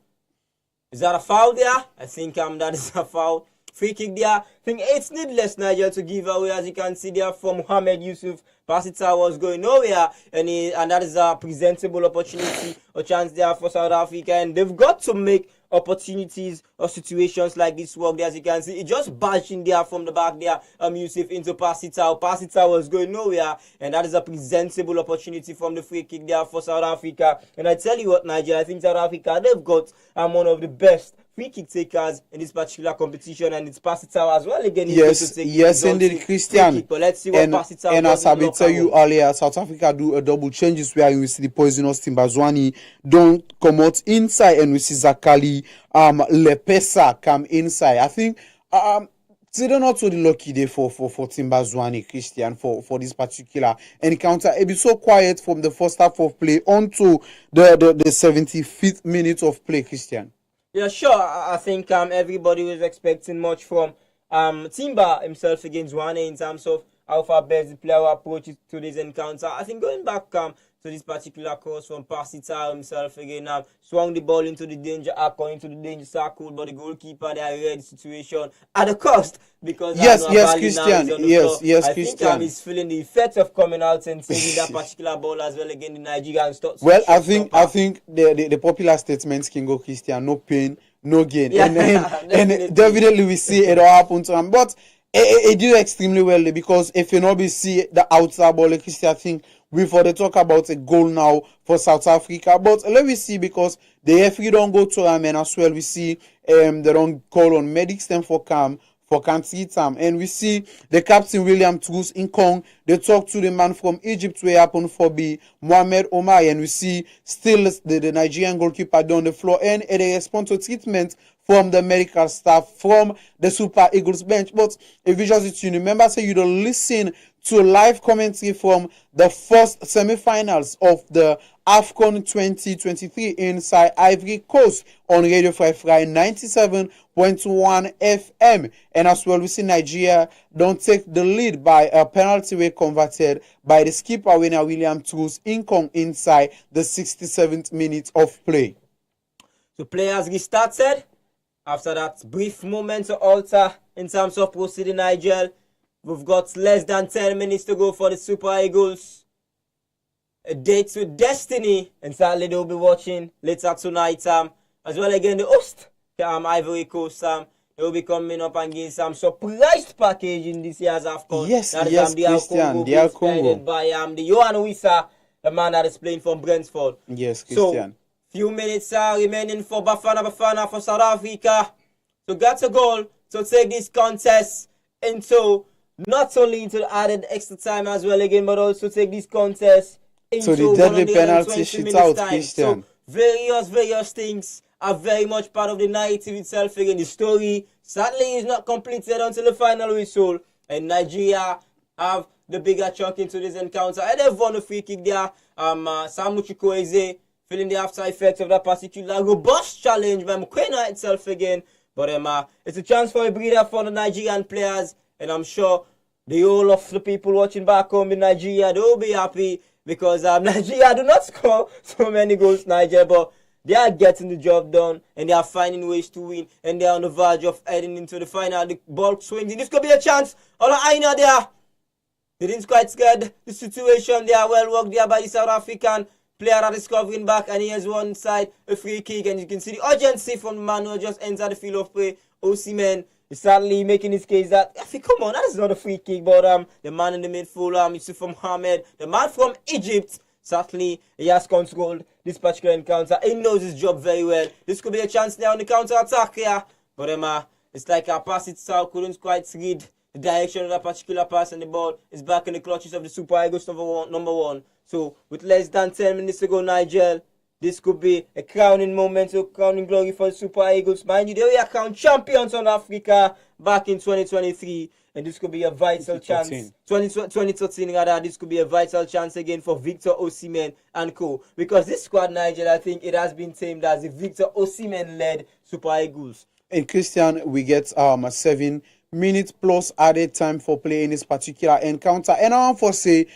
Is that a foul there? I think that is a foul. Free kick there. I think it's needless, Nigel, to give away, as you can see there from Mohamed Yusuf. Pass it out was going nowhere, and that is a presentable opportunity or chance there for South Africa, and they've got to make opportunities or situations like this work there. As you can see, it just bashed in there from the back there. Yusuf into pass it out. Pass it out was going nowhere, and that is a presentable opportunity from the free kick there for South Africa. And I tell you what, Nigeria, I think South Africa, they've got one of the best free kick takers in this particular competition, and it's pass it out as well again. Yes, indeed, Christian. Kick, but let's see what pass it out. And as I will tell you earlier, South Africa do a double changes where you see the poisonous Timbazwani don't come out inside, and we see Zakali Lepesa come inside. I think they're not so lucky day for Timbazwani, Christian, for this particular encounter. It be so quiet from the first half of play onto the 75th minute of play, Christian. Yeah, sure. I think everybody was expecting much from Timba himself against Zwane in terms of how far best the player approaches to this encounter. I think going back to this particular course from Pasita himself again, swung the ball into the danger arc, into the danger circle, but the goalkeeper there read the situation at a cost, because yes, Christian. Yes, I Christian. think he's feeling the effects of coming out and saving that particular ball as well again. The Nigerian stops. Well, I think the popular statements can go, Christian, no pain, no gain, Yeah, and definitely we see it all happen to him, but it did extremely well, because if you not be see the outside ball, Christian, I think we've already talk about a goal now for South Africa, but let me see, because the referee don't go to him, and as well we see they don't call on medics them for country time, and we see the captain William Truss in Kong. They talk to the man from Egypt where happened for be Mohamed Omar, and we see still the Nigerian goalkeeper down the floor, and they respond to treatment from the medical staff from the Super Eagles bench. But if you just remember, say you don't listen to live commentary from the first semi-finals of the Afcon 2023 inside Ivory Coast on Radio Free 97.1 FM. And as well, we see Nigeria don't take the lead by a penalty way converted by the skipper winner William Truss Income inside the 67th minute of play. So players restarted after that brief moment to alter in terms of proceeding, Nigel. We've got less than 10 minutes to go for the Super Eagles. A date with destiny, and sadly they'll be watching later tonight. As well again, the host, Ivory Coast, they'll be coming up and getting some surprise package in this year's Afcon. Yes, Christian, the Congo. By the Johan Wissa, the man that is playing from Brentford. Yes, Christian. So, few minutes remaining for Bafana for South Africa. to get a goal to take this contest into not only into the added extra time as well again, but also take this contest into the deadly 120 penalty minutes shootout, time. Christian. So various things are very much part of the narrative itself again. The story sadly is not completed until the final whistle, and Nigeria have the bigger chunk into this encounter. And they've won a free kick there. Samu Chukwueze feeling the after effects of that particular robust challenge by Mukwena itself again. But it's a chance for a breather for the Nigerian players, and I'm sure the whole of the people watching back home in Nigeria, they'll be happy because Nigeria do not score so many goals, Nigeria, but they are getting the job done and they are finding ways to win, and they are on the verge of heading into the final. The ball swings, and this could be a chance. All Aina there. They didn't quite scared the situation. They are well worked there by the South African player that is covering back, and he has one side a free kick, and you can see the urgency from the man who just entered the field of play. Osimhen is sadly making his case that, I think, come on, that is not a free kick, but the man in the midfield, Yusuf Mohammed, the man from Egypt, certainly he has controlled this particular encounter. He knows his job very well. This could be a chance now on the counter attack here, but it's like our pass itself couldn't quite read the direction of that particular pass, and the ball is back in the clutches of the Super Eagles number one. So with less than 10 minutes to go, Nigel, this could be a crowning moment, a crowning glory for the Super Eagles. Mind you, they were crowned champions on Africa back in 2023, and this could be a vital chance. 2013 rather, this could be a vital chance again for Victor Osimhen and co. Because this squad, Nigel, I think it has been tamed as the Victor Osimhen-led Super Eagles. And Christian, we get a 7 minutes plus added time for play in this particular encounter. And I want to say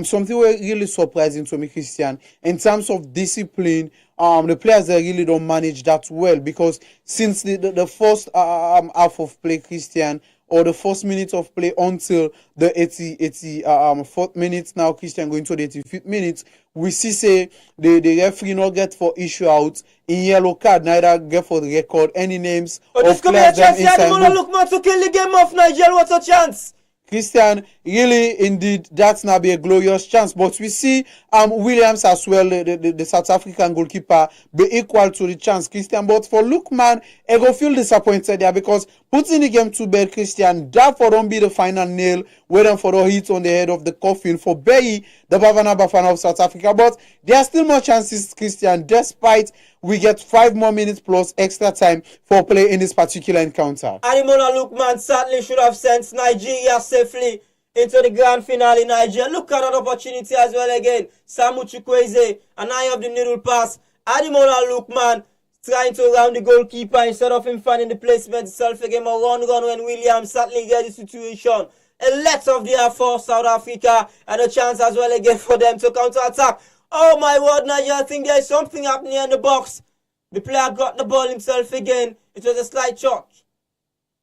something really surprising to me, Christian, in terms of discipline. The players, they really don't manage that well, because since the first half of play, Christian, or the first minute of play until the 84th minute now, Christian, going to the 85th minute, we see say the referee not get for issue out in yellow card, neither get for the record any names of players them inside. Look, man, to kill the game off, Nigel, what a chance! Christian, really, indeed, that's now be a glorious chance. But we see Williams as well, the South African goalkeeper, be equal to the chance, Christian. But for Lookman, I go feel disappointed there, because putting the game to bed, Christian, that for don't be the final nail, waiting for the hit on the head of the coffin for Bayi, the Bafana of South Africa. But there are still more chances, Christian, despite we get 5 more minutes plus extra time for play in this particular encounter. Ademola Lookman certainly should have sent Nigeria safely into the grand finale. Nigeria, look at that opportunity as well again. Samu Chukwueze, an eye of the needle pass. Ademola Lookman trying to round the goalkeeper instead of him finding the placement itself again. A run when Williams certainly gets the situation. A let off there for South Africa, and a chance as well again for them to counter attack. Oh my word, Nigeria, I think there is something happening in the box. The player got the ball himself again. It was a slight shot.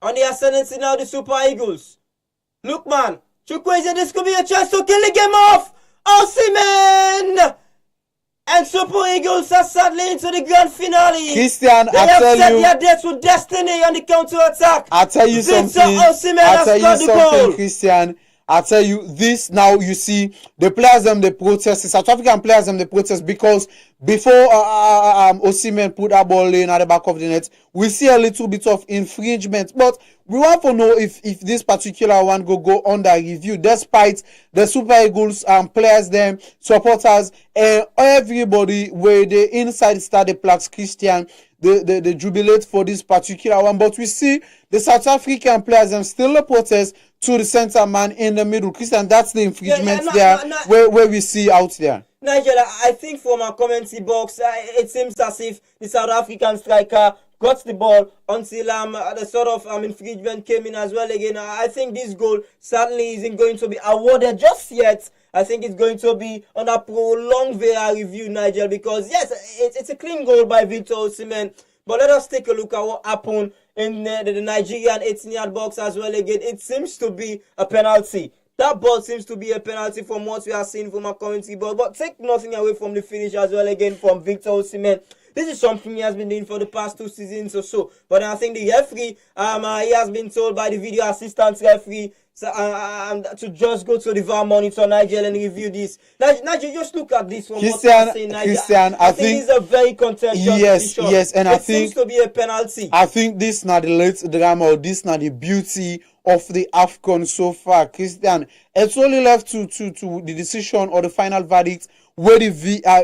On the ascendancy now, the Super Eagles. Look, man, Chukwueze, this could be a chance to kill the game off. Osimhen! And Super Eagles are sadly into the grand finale. Christian, they have set their dates with destiny on the counter attack. I tell you something. Osimhen has scored the goal. Christian. I tell you this now. You see the players them they protest. The South African players them they protest because before Osimhen put that ball in at the back of the net, we see a little bit of infringement. But we want to know if this particular one go under review, despite the Super Eagles players them supporters and everybody where the inside start the plaques, Christian. They jubilate for this particular one, but we see the South African players them still protest to the center man in the middle. Christian, that's the infringement where we see out there. Nigel, I think from our commentary box, it seems as if the South African striker got the ball until the sort of infringement came in as well again. I think this goal certainly isn't going to be awarded just yet. I think it's going to be on a prolonged VAR review, Nigel, because yes, it's a clean goal by Victor Osimhen. But let us take a look at what happened in the Nigerian 18-yard box as well again. It seems to be a penalty. That ball seems to be a penalty from what we are seeing from our commentary board. But take nothing away from the finish as well again from Victor Osimhen. This is something he has been doing for the past 2 seasons or so. But I think the referee, he has been told by the video assistant referee to just go to the VAR monitor, Nigel, and review this. Nigel, just look at this from what you're saying, Nigel. Christian, I think it's a very contentious decision. Yes, and it seems to be a penalty. I think this is not the late drama, or this is not the beauty of the Afcon so far, Christian. It's only left to the decision or the final verdict where the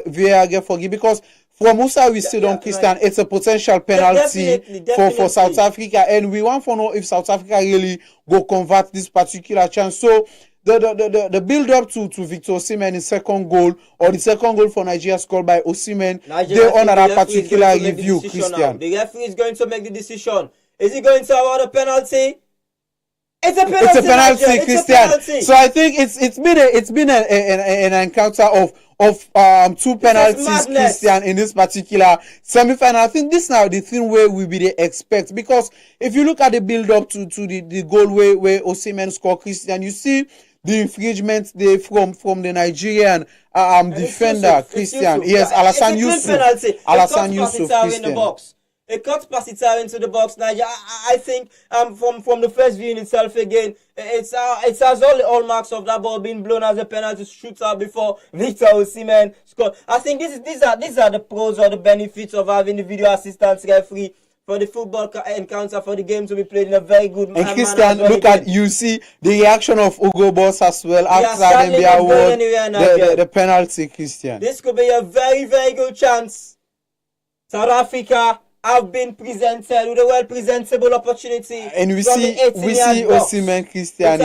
VAR get forgive, because from Musa we still don't, Christian, it's a potential penalty definitely. For South Africa, and we want to know if South Africa really go convert this particular chance. So the build up to Victor Osimhen in second goal, or the second goal for Nigeria scored by Osimhen, they on that particular review, Christian. The referee is going to make the decision. Is he going to award a penalty? It's a penalty. It's a penalty, Christian. So I think it's been an encounter of 2 penalties, Christian, in this particular semi-final. I think this now the thing where we be the expect, because if you look at the build up to the goal where Osimhen scored, Christian, you see the infringement there from the Nigerian defender, Christian. Yes, Alassane Yusuf. Alassane Yusuf, Christian. It cuts past it into the box, Niger. I think from the first viewing itself again, it has all the hallmarks of that ball being blown as a penalty shootout before Victor Osimhen scored. I think these are the pros or the benefits of having the video assistant referee for the football encounter, for the game to be played in a very good manner. And Christian, look at, you see the reaction of Hugo Boss as well after them be award the penalty, Christian. This could be a very, very good chance. South Africa have been presented with a well-presentable opportunity. And we see Osimhen, Christian,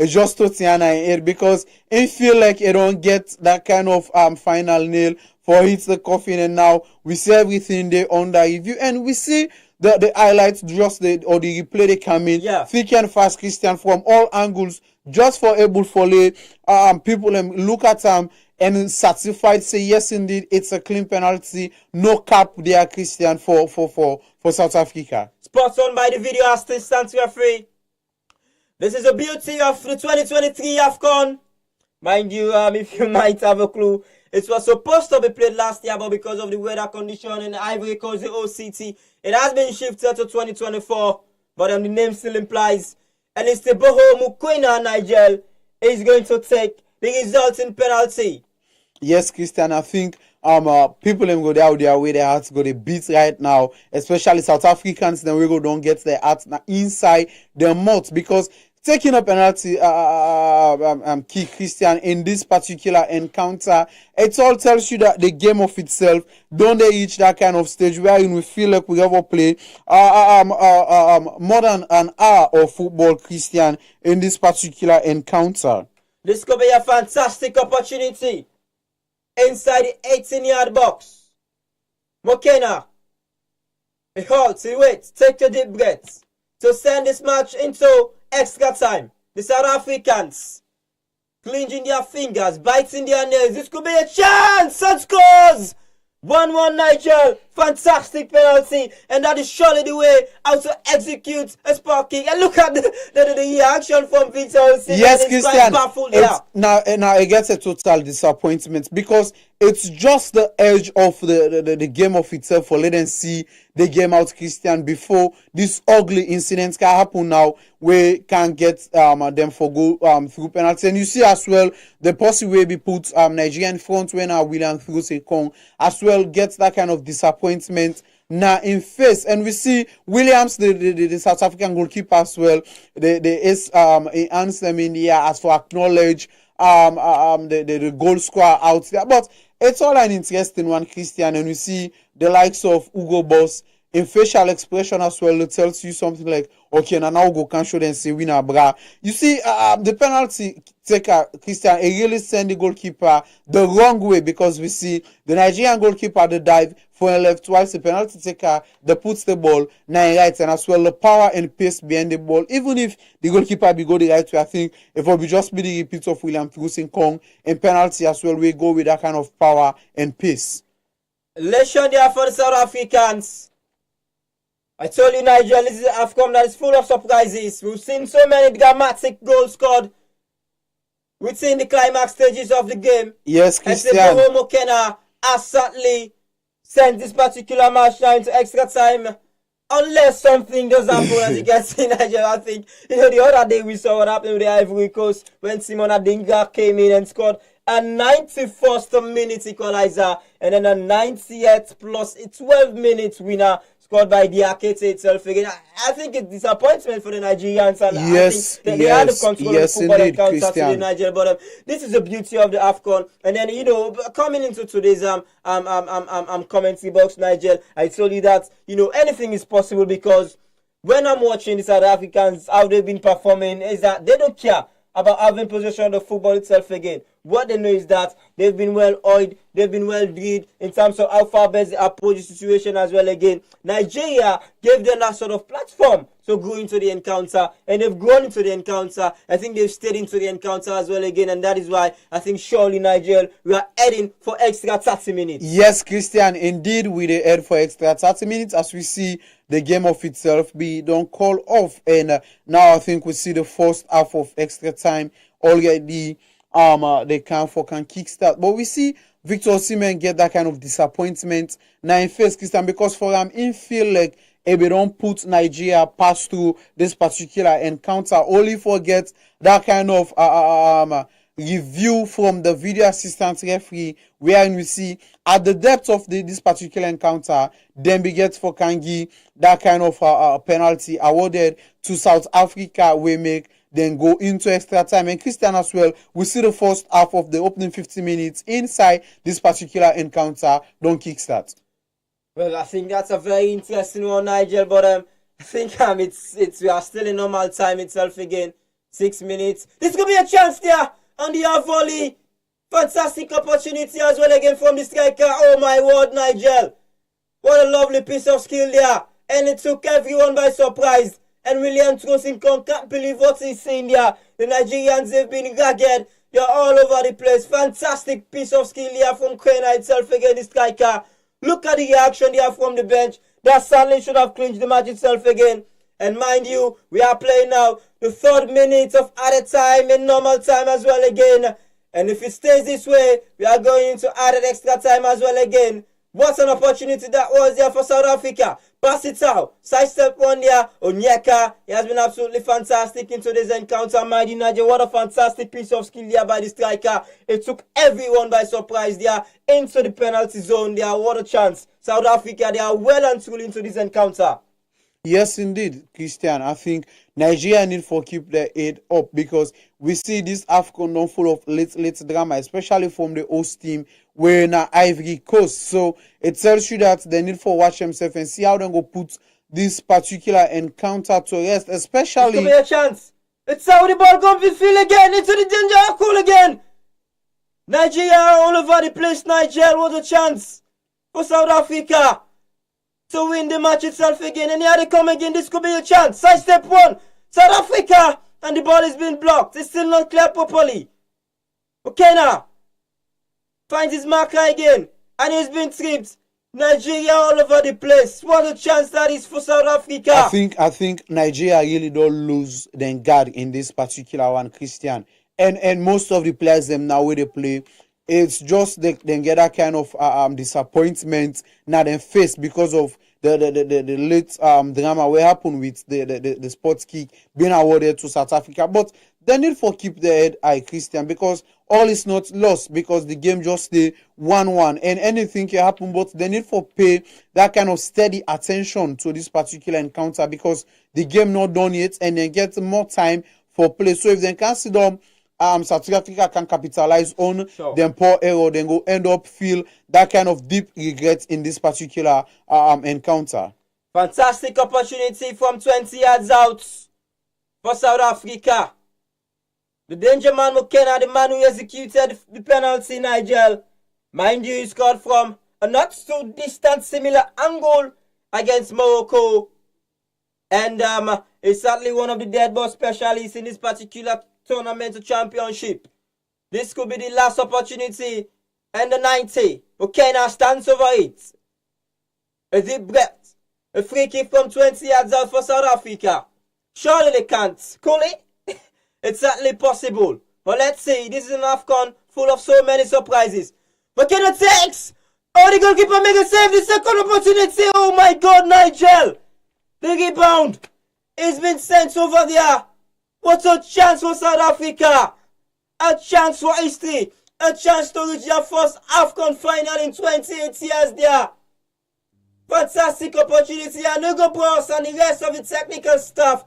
just Totiana, because it feel like it don't get that kind of final nail for hit the coffin, and now we see everything there under review, and we see the highlights, just the replay they come in thick and fast, Christian, from all angles, just for able for people look at and certified say yes indeed it's a clean penalty, no cap there, Christian, for South Africa. Spot on by the video assistant referee. This is the beauty of the 2023 Afcon. Mind you, if you might have a clue, it was supposed to be played last year, but because of the weather condition in Ivory Coast, the OCT, it has been shifted to 2024. But the name still implies, and it's the Boho Mukwena Nigel is going to take the resulting penalty. Yes, Christian, I think people go their way, their hearts go to beat right now, especially South Africans. Then we go don't get their hearts inside their mouth, because taking a penalty, key, Christian, in this particular encounter, it all tells you that the game of itself don't they reach that kind of stage wherein we feel like we ever play more than an hour of football, Christian, in this particular encounter. This could be a fantastic opportunity inside the 18-yard box. Mukwena, he halts, he waits, take a deep breath to send this match into extra time. The South Africans clenching their fingers, biting their nails. This could be a chance and scores. 1-1 Nigel, fantastic penalty, and that is surely the way how to execute a spark kick. And look at the reaction from Victor Osimhen. Yes, Christian, now it gets a total disappointment, because it's just the edge of the game of itself for letting see the game out, Christian, before this ugly incident can happen now, we can get them for go through penalty. And you see as well the possible way we put Nigeria in front when William through Sekong as well gets that kind of disappointment now in face. And we see Williams, the South African goalkeeper as well, the anthem in the air as for acknowledge the goal scorer out there. But it's all an interesting one, Christian, and we see the likes of Hugo Boss in facial expression as well. It tells you something like, okay, now go can show them say winner, bra. You see, the penalty taker, Christian, it really send the goalkeeper the wrong way, because we see the Nigerian goalkeeper the dive for a left, whilst the penalty taker the puts the ball 9 right, and as well the power and pace behind the ball. Even if the goalkeeper be go the right way, I think it will be just be the repeat of William Kong and penalty as well. We go with that kind of power and pace. Lesson there for the South Africans. I told you, Nigel, this is an Afcon that is full of surprises. We've seen so many dramatic goals scored within the climax stages of the game. Yes, Christian. And Mukwena has certainly send this particular match now into extra time. Unless something does happen, as you can see, Nigeria, I think, the other day we saw what happened with the Ivory Coast when Simon Adingra came in and scored a 91st minute equalizer, and then a 90th plus a 12 minutes winner scored by Diakite itself again. I think it's disappointment for the Nigerians, and yes, I think they had the control of the football indeed, encounter Christian. to Nigeria. But this is the beauty of the Afcon. And then coming into today's commentary box, Nigel, I told you that anything is possible, because when I'm watching the South Africans, how they've been performing, is that they don't care about having possession of the football itself again. What they know is that they've been well oiled, they've been well drilled in terms of how far best they approach the situation as well again. Nigeria gave them that sort of platform to go into the encounter, and they've gone into the encounter. I think they've stayed into the encounter as well again, and that is why I think surely Nigeria, we are heading for extra 30 minutes. Yes, Christian, indeed we dey head for extra 30 minutes as we see the game of itself be don't call off, and now I think we see the first half of extra time already. They can kickstart, but we see Victor Osimhen get that kind of disappointment now in face, Christian, because for him feel like if they don't put Nigeria pass through this particular encounter, only forget that kind of review from the video assistant referee, where we see at the depth of this particular encounter, then we get for Kangi that kind of penalty awarded to South Africa. We make then go into extra time. And Christian as well, we see the first half of the opening 50 minutes inside this particular encounter don't kickstart. Well, I think that's a very interesting one, Nigel, but I think we are still in normal time itself again. 6 minutes. This could be a chance there on the half volley. Fantastic opportunity as well again from the striker. Oh my word, Nigel. What a lovely piece of skill there. And it took everyone by surprise. And William Trosinko can't believe what he's seeing there. The Nigerians have been ragged. They're all over the place. Fantastic piece of skill here from Kwena itself again, the striker. Look at the reaction there from the bench. That certainly should have clinched the match itself again. And mind you, we are playing now the 3rd minute of added time in normal time as well again. And if it stays this way, we are going into added extra time as well again. What an opportunity that was there for South Africa. Pass it out. Sidestep one there. Onyeka. He has been absolutely fantastic in today's encounter. Mighty Niger. What a fantastic piece of skill there by the striker. It took everyone by surprise there into the penalty zone there. What a chance. South Africa, they are well and truly into this encounter. Yes, indeed, Christian. I think Nigeria need to keep their head up, because we see this Afcon not full of late drama, especially from the host team. We're in Ivory Coast, so it tells you that they need to watch themselves and see how they go put this particular encounter to rest, especially. It could be a chance. It's how the ball comes in field again into the danger goal again. Nigeria all over the place. Nigeria, what a chance for South Africa to win the match itself again. And here they come again. This could be a chance. Side step one. South Africa. And the ball is being blocked. It's still not clear properly. Okay now. Finds his marker again. And he's been tripped. Nigeria all over the place. What a chance that is for South Africa. I think Nigeria really don't lose their guard in this particular one, Christian. And most of the players them now where they play, it's just they get that kind of disappointment now they face because of the late drama what happened with the sports kick being awarded to South Africa. But they need to keep their head high, Christian, because all is not lost, because the game just stay 1-1 and anything can happen. But they need to pay that kind of steady attention to this particular encounter, because the game not done yet and they get more time for play. So if they can sit down, South Africa can capitalize on them poor error, then go end up feel that kind of deep regret in this particular encounter. Fantastic opportunity from 20 yards out for South Africa. The danger man McKenna, the man who executed the penalty, Nigel. Mind you, he scored from a not so distant similar angle against Morocco. And he's certainly one of the dead ball specialists in this particular tournament championship. This could be the last opportunity. And the 90. McKenna stands over it. A deep breath. A free kick from 20 yards out for South Africa. Surely they can't. Cool it? It's certainly possible. But let's see. This is an Afcon full of so many surprises. McKenna takes Oh, the goalkeeper make a save. The second opportunity. Oh my God, Nigel. The rebound. It's been sent over there. What a chance for South Africa. A chance for history. A chance to reach their first Afcon final in 28 years there. Fantastic opportunity. And Hugo Bros and the rest of the technical staff,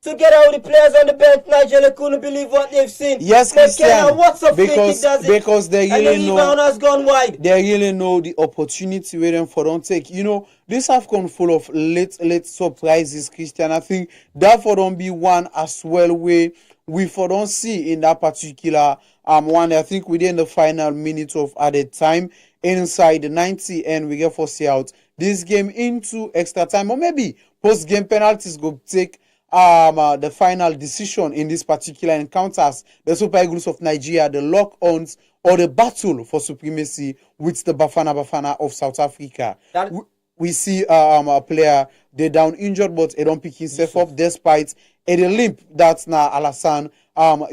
together with the players on the bench, Nigel, they couldn't believe what they've seen. Yes, Christian, what's a because they really know, has gone wide. They really know the opportunity where them for don't take. You know, this Afcon full of late surprises, Christian. I think that for don't be one as well where we for don't see in that particular one. I think within the final minute of added time inside the 90, and we get for see out this game into extra time, or maybe post game penalties go take the final decision in this particular encounters. The Super Eagles of Nigeria, the lock-ons, or the battle for supremacy with the Bafana of South Africa. We see a player, they down injured, but they don't pick himself up despite a limp. That's now Alassane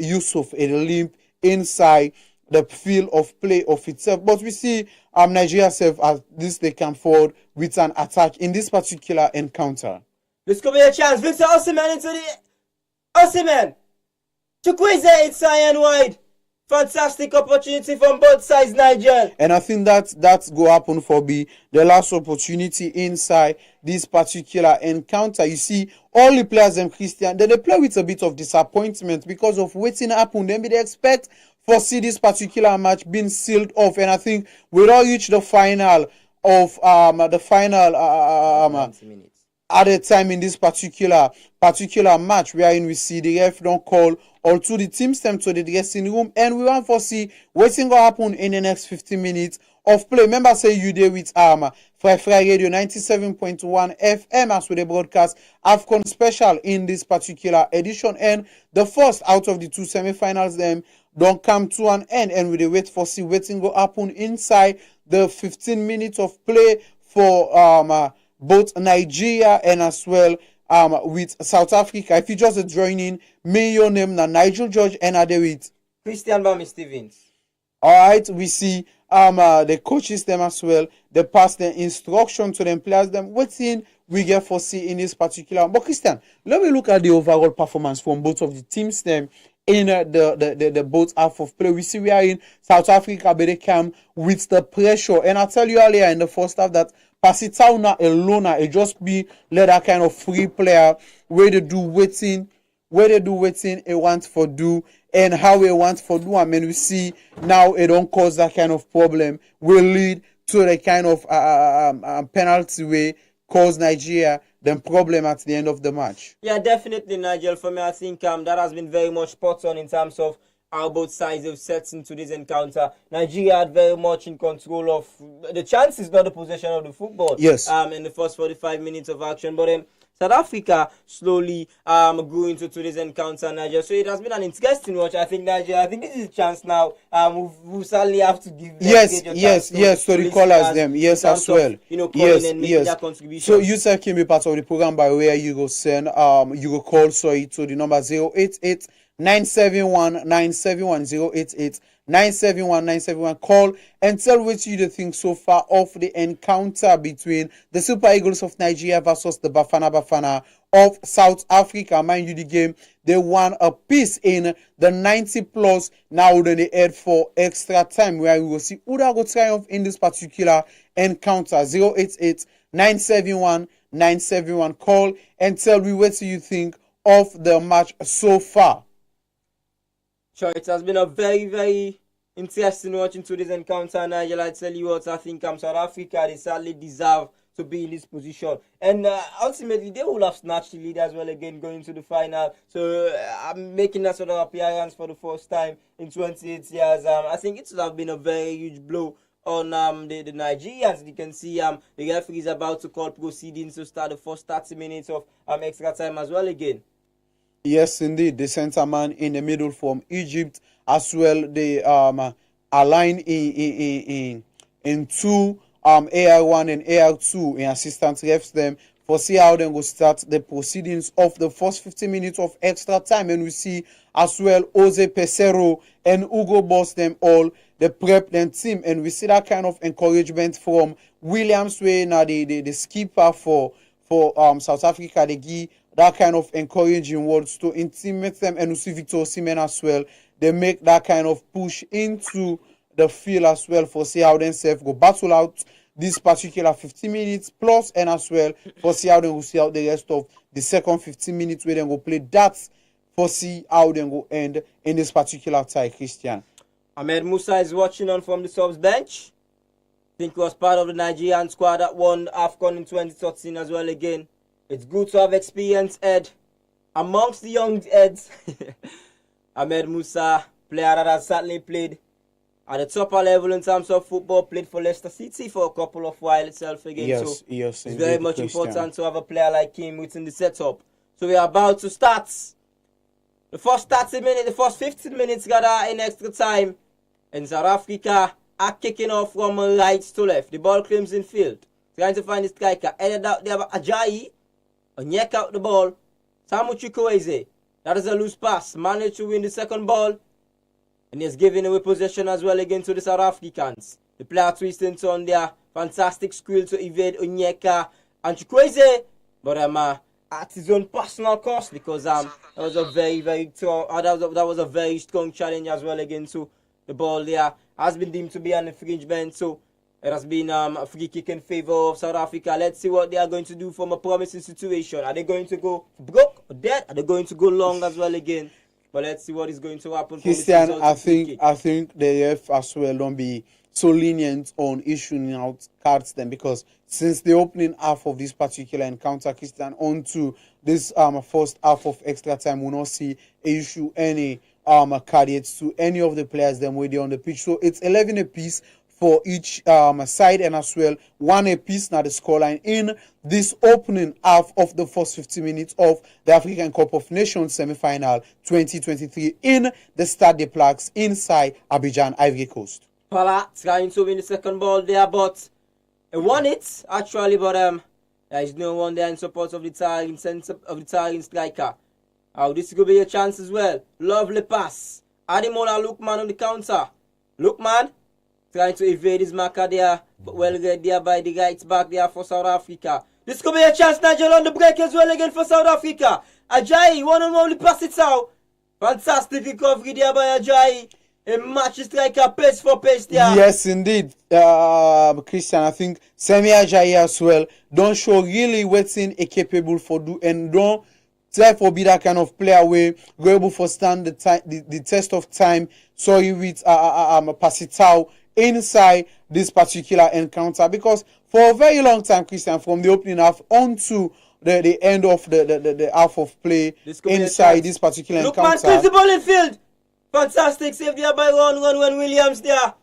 Yusuf, a limp inside the field of play of itself. But we see Nigeria self as this they can forward with an attack in this particular encounter. This could be a chance. Victor Osimhen into the... Osimhen! Chukwueze inside and wide. Fantastic opportunity from both sides, Nigel. And I think that's go happen for be the last opportunity inside this particular encounter. You see, all the players and Christian, they play with a bit of disappointment because of waiting happen. Then they expect for see this particular match being sealed off. And I think we'll all reach the final of 90 minutes. At a time in this particular match, wherein we see the ref don't call all to the teams them to the dressing room, and we want to see what's going to happen in the next 15 minutes of play. Remember, say you there with Fry Radio 97.1 FM as we the broadcast Afcon special in this particular edition, and the first out of the two semi-finals them don't come to an end, and we wait for see what's going to happen inside the 15 minutes of play for both Nigeria and as well with South Africa. If you just join in, me your name na Nigel George and Adewit Christian Bami Stevens. Alright, we see the coaches them as well. They pass the instruction to them players them. What's in we get for see in this particular. But Christian, let me look at the overall performance from both of the teams them in the both half of play. We see we are in South Africa, but they come with the pressure. And I tell you earlier in the first half that Pasitauna alone, it just be let that kind of free player where they do waiting, it wants for do and how it wants for do. I mean, we see now it don't cause that kind of problem. Will lead to the kind of penalty way cause Nigeria the problem at the end of the match. Yeah, definitely, Nigel. For me, I think that has been very much spot on in terms of how both sides have set into this encounter. Nigeria had very much in control of the chances, not the possession of the football. Yes. In the first 45 minutes of action, but South Africa slowly grew into this encounter, Nigeria. So it has been an interesting watch. I think Nigeria. I think this is a chance now. We certainly have to give them yes. So the callers them as well. Calling and making their contribution. So you sir can be part of the program by where you go send you go call to the number 088 971 971 088 971 971. Call and tell what you think so far of the encounter between the Super Eagles of Nigeria versus the Bafana of South Africa. Mind you, the game they won a piece in the 90 plus. Now then they head for extra time where we will see who that go triumph in this particular encounter. 088 971 971. Call and tell me what you think of the match so far. Sure, it has been a very, very interesting watching to this encounter, Nigel. I tell you what, I think South Africa, they sadly deserve to be in this position. And ultimately, they will have snatched the lead as well again going to the final. So I'm making that sort of appearance for the first time in 28 years. I think it would have been a very huge blow on the Nigerians. You can see the referee is about to call proceedings to start the first 30 minutes of extra time as well again. Yes, indeed. The center man in the middle from Egypt as well. They align in two AR1 and AR2 in assistant refs them for see how they go start the proceedings of the first 15 minutes of extra time. And we see as well Jose Pesero and Hugo Boss them all the prep them team, and we see that kind of encouragement from Williams way now the skipper for South Africa. They give that kind of encouraging words to intimate them, and we see Victor Osimhen as well. They make that kind of push into the field as well for see how themselves go battle out this particular 15 minutes plus, and as well for see how they will see out the rest of the second 15 minutes where they go play that for see how they go end in this particular tie, Christian. Ahmed Musa is watching on from the subs bench. I think he was part of the Nigerian squad that won Afcon in 2013 as well again. It's good to have experienced Ed amongst the young Eds. Ahmed Musa, player that has certainly played at the topper level in terms of football, played for Leicester City for a couple of while itself again. Yes, so yes, it's very much important to have a player like him within the setup. So we are about to start. The first 30 minutes, the first 15 minutes gather in extra time. And South Africa are kicking off from right to left. The ball claims in field. Trying to find the striker. Headed out there by Ajayi. Onyeka out the ball. Samu Chukwueze. That is a loose pass. Managed to win the second ball. And he's giving away possession as well again to the South Africans. The player twisting on their fantastic skill to evade Onyeka and Chukwueze. But at his own personal cost, because that was a very strong challenge as well again. So the ball there has been deemed to be an infringement. So it has been a free kick in favor of South Africa. Let's see what they are going to do from a promising situation. Are they going to go broke or dead? Are they going to go long as well again? But let's see what is going to happen. Christian, I think the ref as well don't be so lenient on issuing out cards then, because since the opening half of this particular encounter, Christian, on to this first half of extra time, we'll not see issue any cards to any of the players them where they're on the pitch. So it's 11 apiece for each side, and as well 1 apiece now the scoreline in this opening half of the first 50 minutes of the African Cup of Nations semi-final 2023 in the Stade des Plaques inside Abidjan, Ivory Coast. Pala trying to win the second ball there, but he won it actually, but there is no one there in support of the Italian striker. This could be a chance as well. Lovely pass. Ademola Lookman on the counter. Lookman trying to evade his marker there, but well read there by the right back there for South Africa. This could be a chance, Nigel, on the break as well again for South Africa. Ajayi, one-on-one, pass it out. Fantastic recovery there by Ajayi. A match striker, pace for pace there. Yes, indeed. Christian, I think Semi Ajayi as well don't show really what's in a capable for do, and don't therefore be that kind of player where go able for stand the test of time. Sorry with Pasitao inside this particular encounter, because for a very long time, Christian, from the opening half on to the end of the half of play inside this particular encounter. Lookman kills the ball in field. Fantastic save there by Ron Williams there.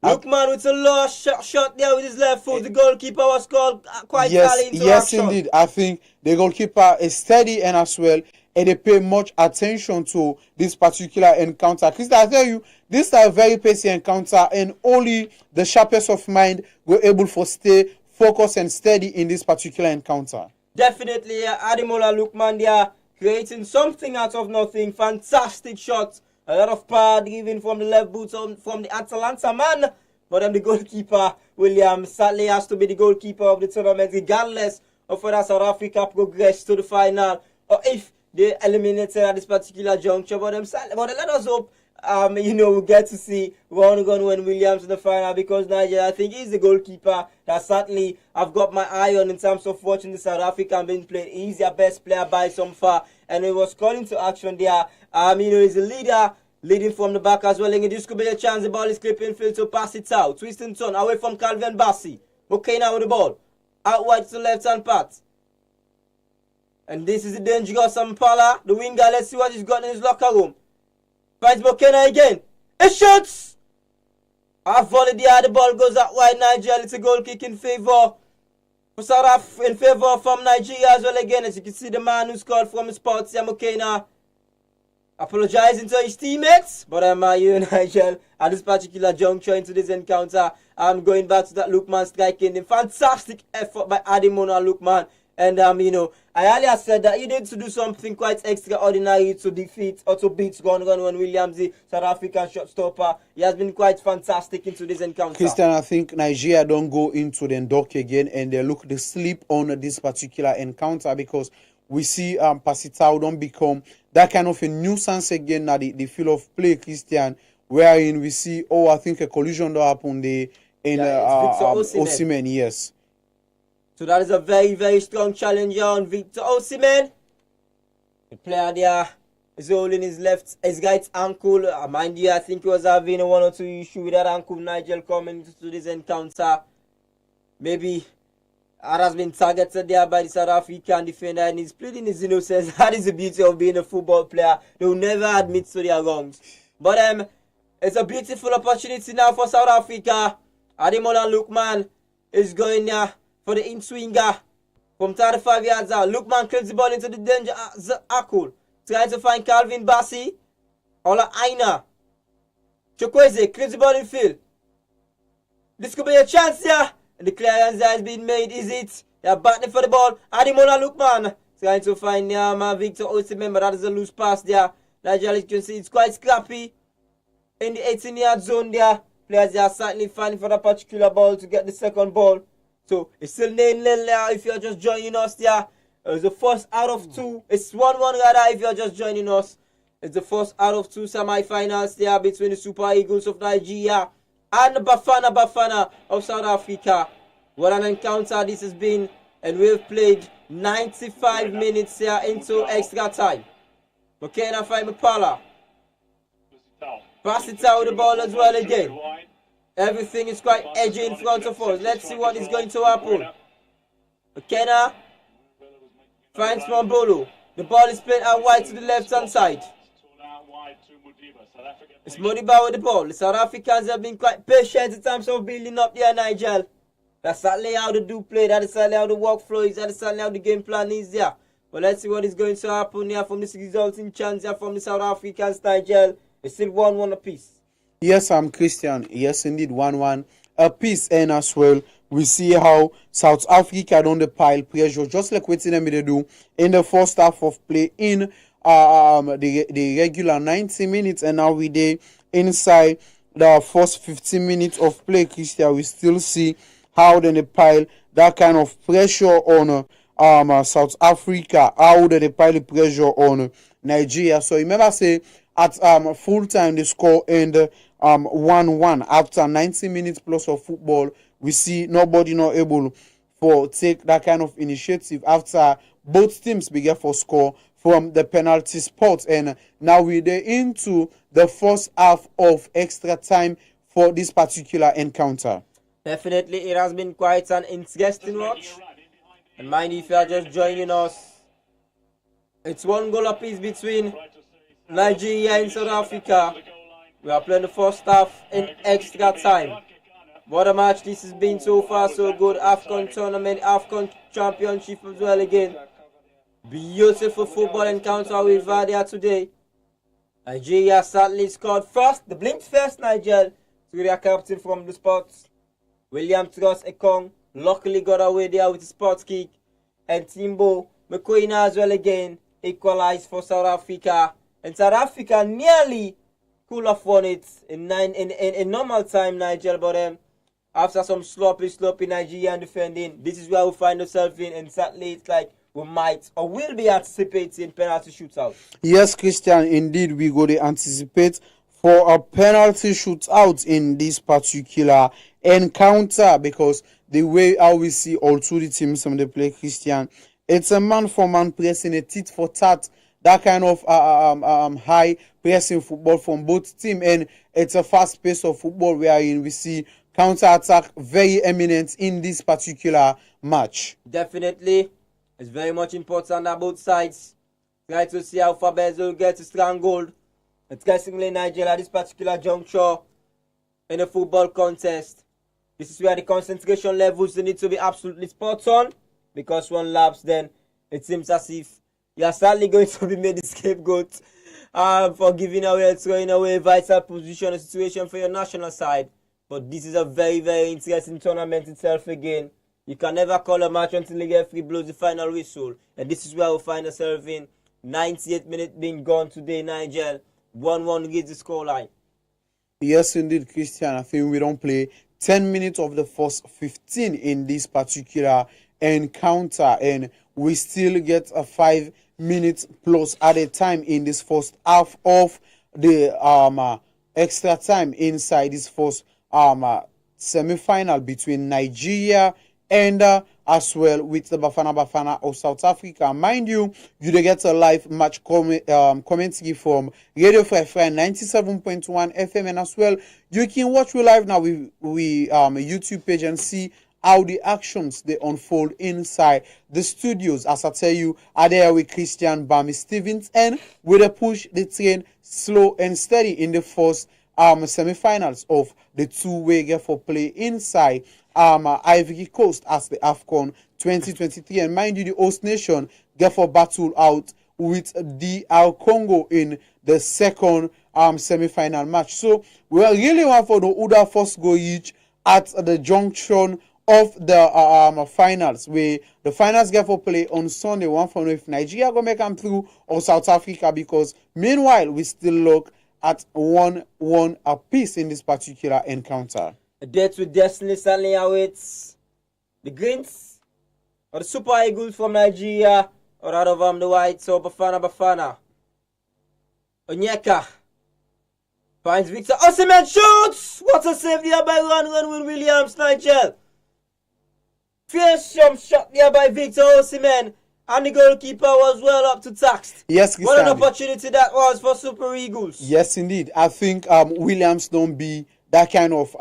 Lookman with a low shot there with his left foot. The goalkeeper was called quite early into yes, action. Indeed. I think the goalkeeper is steady and as well, and they pay much attention to this particular encounter. Christian, I tell you, this is a very pacey encounter, and only the sharpest of mind were able to stay focused and steady in this particular encounter. Definitely, Ademola Lookman there creating something out of nothing. Fantastic shot. A lot of power given from the left boot from the Atalanta man. But the goalkeeper, William, sadly has to be the goalkeeper of the tournament, regardless of whether South Africa progress to the final or if they eliminated at this particular juncture. But let us hope, we'll get to see Ron Williams in the final, because Nigeria, I think, is the goalkeeper that certainly I've got my eye on in terms of watching the South African being played. He's their best player by some far, and he was called into action there. He's a leader, leading from the back as well. And this could be a chance. The ball is clipping field to pass it out. Twisting turn away from Calvin Bassey. Okay, now with the ball. Out wide to the left-hand part. And this is the dangerous Sampala, the winger. Let's see what he's got in his locker room. Finds Bokena again. It shoots! A volley there. The ball goes out wide. Nigeria. It's a goal kick in favor for South Africa, in favor from Nigeria as well again. As you can see, the man who scored from the spot, Bokena, apologizing to his teammates. But Nigel, at this particular juncture into this encounter, I'm going back to that Lookman striking. The fantastic effort by Ademola Lookman. And I earlier said that he needs to do something quite extraordinary to defeat or to beat Ron Williams, the South African shot stopper. He has been quite fantastic into this encounter. Christian, I think Nigeria don't go into the dock again and they look to sleep on this particular encounter because we see Pasitao don't become that kind of a nuisance again at the field of play, Christian, wherein we see, I think a collision that happened there in Osimhen, yes. So that is a very, very strong challenge on Victor Osimhen. The player there is holding his right ankle. Mind you, I think he was having a 1 or 2 issue with that ankle. Nigel coming to this encounter. Maybe it has been targeted there by the South African defender and he's pleading his innocence. That is the beauty of being a football player. They will never admit to their wrongs. But it's a beautiful opportunity now for South Africa. Ademola Lookman is going there for the in-swinger from 35 yards out. Lookman clears the ball into the danger circle. Trying to find Calvin Bassey. Ola Aina. Chukwueze clears the ball in field. This could be a chance here. And the clearance there is being made. Is it? They are battling for the ball. Ademola Lookman trying to find Victor Osimhen, but that is a loose pass there. Nigeria, you can see it's quite scrappy in the 18-yard zone there. Players are certainly fighting for that particular ball to get the second ball. So it's still 0-0 if you're just joining us there. It's the first out of 2. It's 1-1 rather if you're just joining us. It's the first out of 2 semi-finals there between the Super Eagles of Nigeria and the Bafana of South Africa. What an encounter this has been. And we've played 95 minutes here into extra time. Okay, now find Mapala. Pass it out with the ball as well again. Everything is quite edgy in front of us. Let's see what is going to happen. McKenna finds Mambolo. The ball is played out wide to the left-hand side. It's Modiba with the ball. The South Africans have been quite patient in terms of building up there, Nigel. That's certainly how they do play. That is certainly how the workflow is. That is certainly how the game plan is there. But let's see what is going to happen here from this resulting chance here from the South Africans, Nigel. It's still 1-1 apiece. Yes, I'm Christian. Yes, indeed, 1-1 apiece. And as well, we see how South Africa don't pile pressure, just like what they do in the first half of play in the regular 90 minutes. And now we there inside the first 15 minutes of play, Christian, we still see how they pile that kind of pressure on South Africa, how they pile pressure on Nigeria. So remember, say at full time they score and 1-1 after 90 minutes plus of football. We see nobody not able for take that kind of initiative after both teams began for score from the penalty spot. And now we're into the first half of extra time for this particular encounter. Definitely, it has been quite an interesting watch. And mind you, if you are just joining us, it's 1 goal apiece between Nigeria and South Africa. We are playing the first half in extra time. What a match this has been so far, so good. Afcon tournament, Afcon championship as well again. Beautiful football encounter we've had here today. Nigeria certainly scored first. The blinked first, Nigel, to their captain from the spot. William Trust Ekong luckily got away there with the spot kick. And Timbo McQueen as well again equalized for South Africa. And South Africa nearly could have won it in normal time, Nigel, but after some sloppy Nigerian defending, this is where we find ourselves in, and sadly it's like we might or will be anticipating penalty shootout. Yes, Christian, indeed we go to anticipate for a penalty shootout in this particular encounter, because the way how we see all two the teams from the play, Christian, it's a man-for-man pressing, a tit-for-tat, that kind of high pressing football from both teams, and it's a fast pace of football wherein we see counter-attack very eminent in this particular match. Definitely, it's very much important that both sides try to see how Fabezo gets strangled. Interestingly, Nigeria at this particular juncture in a football contest, this is where the concentration levels need to be absolutely spot on, because one lapse, then it seems as if you are sadly going to be made the scapegoat for giving away or throwing away a vital position or situation for your national side. But this is a very, very interesting tournament itself again. You can never call a match until the referee blows the final whistle. And this is where we'll find ourselves in. 98 minutes being gone today, Nigel. 1-1 gives the scoreline. Yes, indeed, Christian. I think we don't play 10 minutes of the first 15 in this particular encounter, and we still get a 5 minutes plus at a time in this first half of the extra time inside this first semi-final between Nigeria and as well with the Bafana of South Africa. Mind you, you get a live match commentary from Radio Free 97.1 FM, and as well you can watch we live now with YouTube page and see how the actions they unfold inside the studios. As I tell you, are there with Christian Bami Stevens, and with a push the train slow and steady in the first semi-finals of the two-way game for play inside Ivory Coast as the Afcon 2023. And mind you, the host nation get for battle out with DR Congo in the second semi-final match. So we are really want for the Uda first go each at the junction of the finals, where the finals get for play on Sunday. One for if Nigeria go make them through or South Africa, because meanwhile we still look at 1-1 apiece in this particular encounter. A date with destiny certainly awaits the Greens or the Super Eagles from Nigeria, or out of the Whites or Bafana. Onyeka finds Victor Osimhen, shoots! What a save there by Ron Williams, Nigel. Fierce shot there by Victor Osimhen, and the goalkeeper was well up to task. Yes, what an opportunity that was for Super Eagles. Yes, indeed. I think Williams don't be that kind of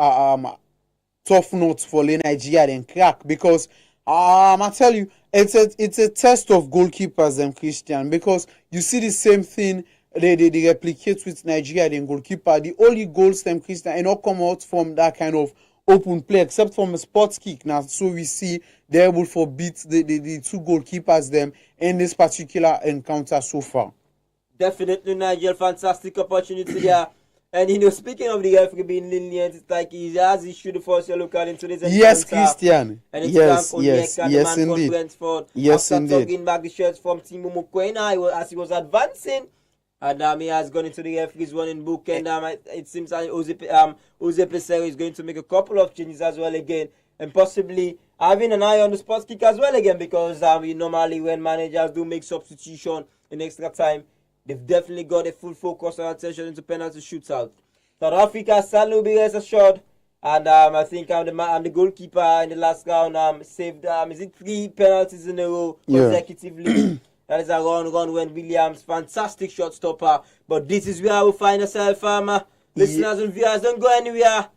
tough notes for Nigeria and crack, because I tell you, it's a test of goalkeepers and Christian, because you see the same thing they replicate with Nigeria and goalkeeper. The only goals them Christian and not come out from that kind of open play, except from a sports kick. Now, so we see they're able to beat the two goalkeepers them in this particular encounter so far. Definitely, Nigel, fantastic opportunity there. And speaking of the referee being lenient, it's like he has issued the first yellow card into this encounter. Yes, Christian. And it's yes, indeed. Brentford. Yes, after indeed. tugging back the shirts from Timo Mukwena as he was advancing. And he has gone into the referee's running book, and it seems like Jose Pesero is going to make a couple of changes as well again, and possibly having an eye on the sports kick as well again, because normally when managers do make substitution in extra time, they've definitely got a full focus and attention into penalty shootout. South Africa sadly will be rest assured, and I think the goalkeeper in the last round saved 3 penalties in a row consecutively. That is a run when Williams, fantastic shot stopper. But this is where we find ourselves, listeners and viewers, don't go anywhere.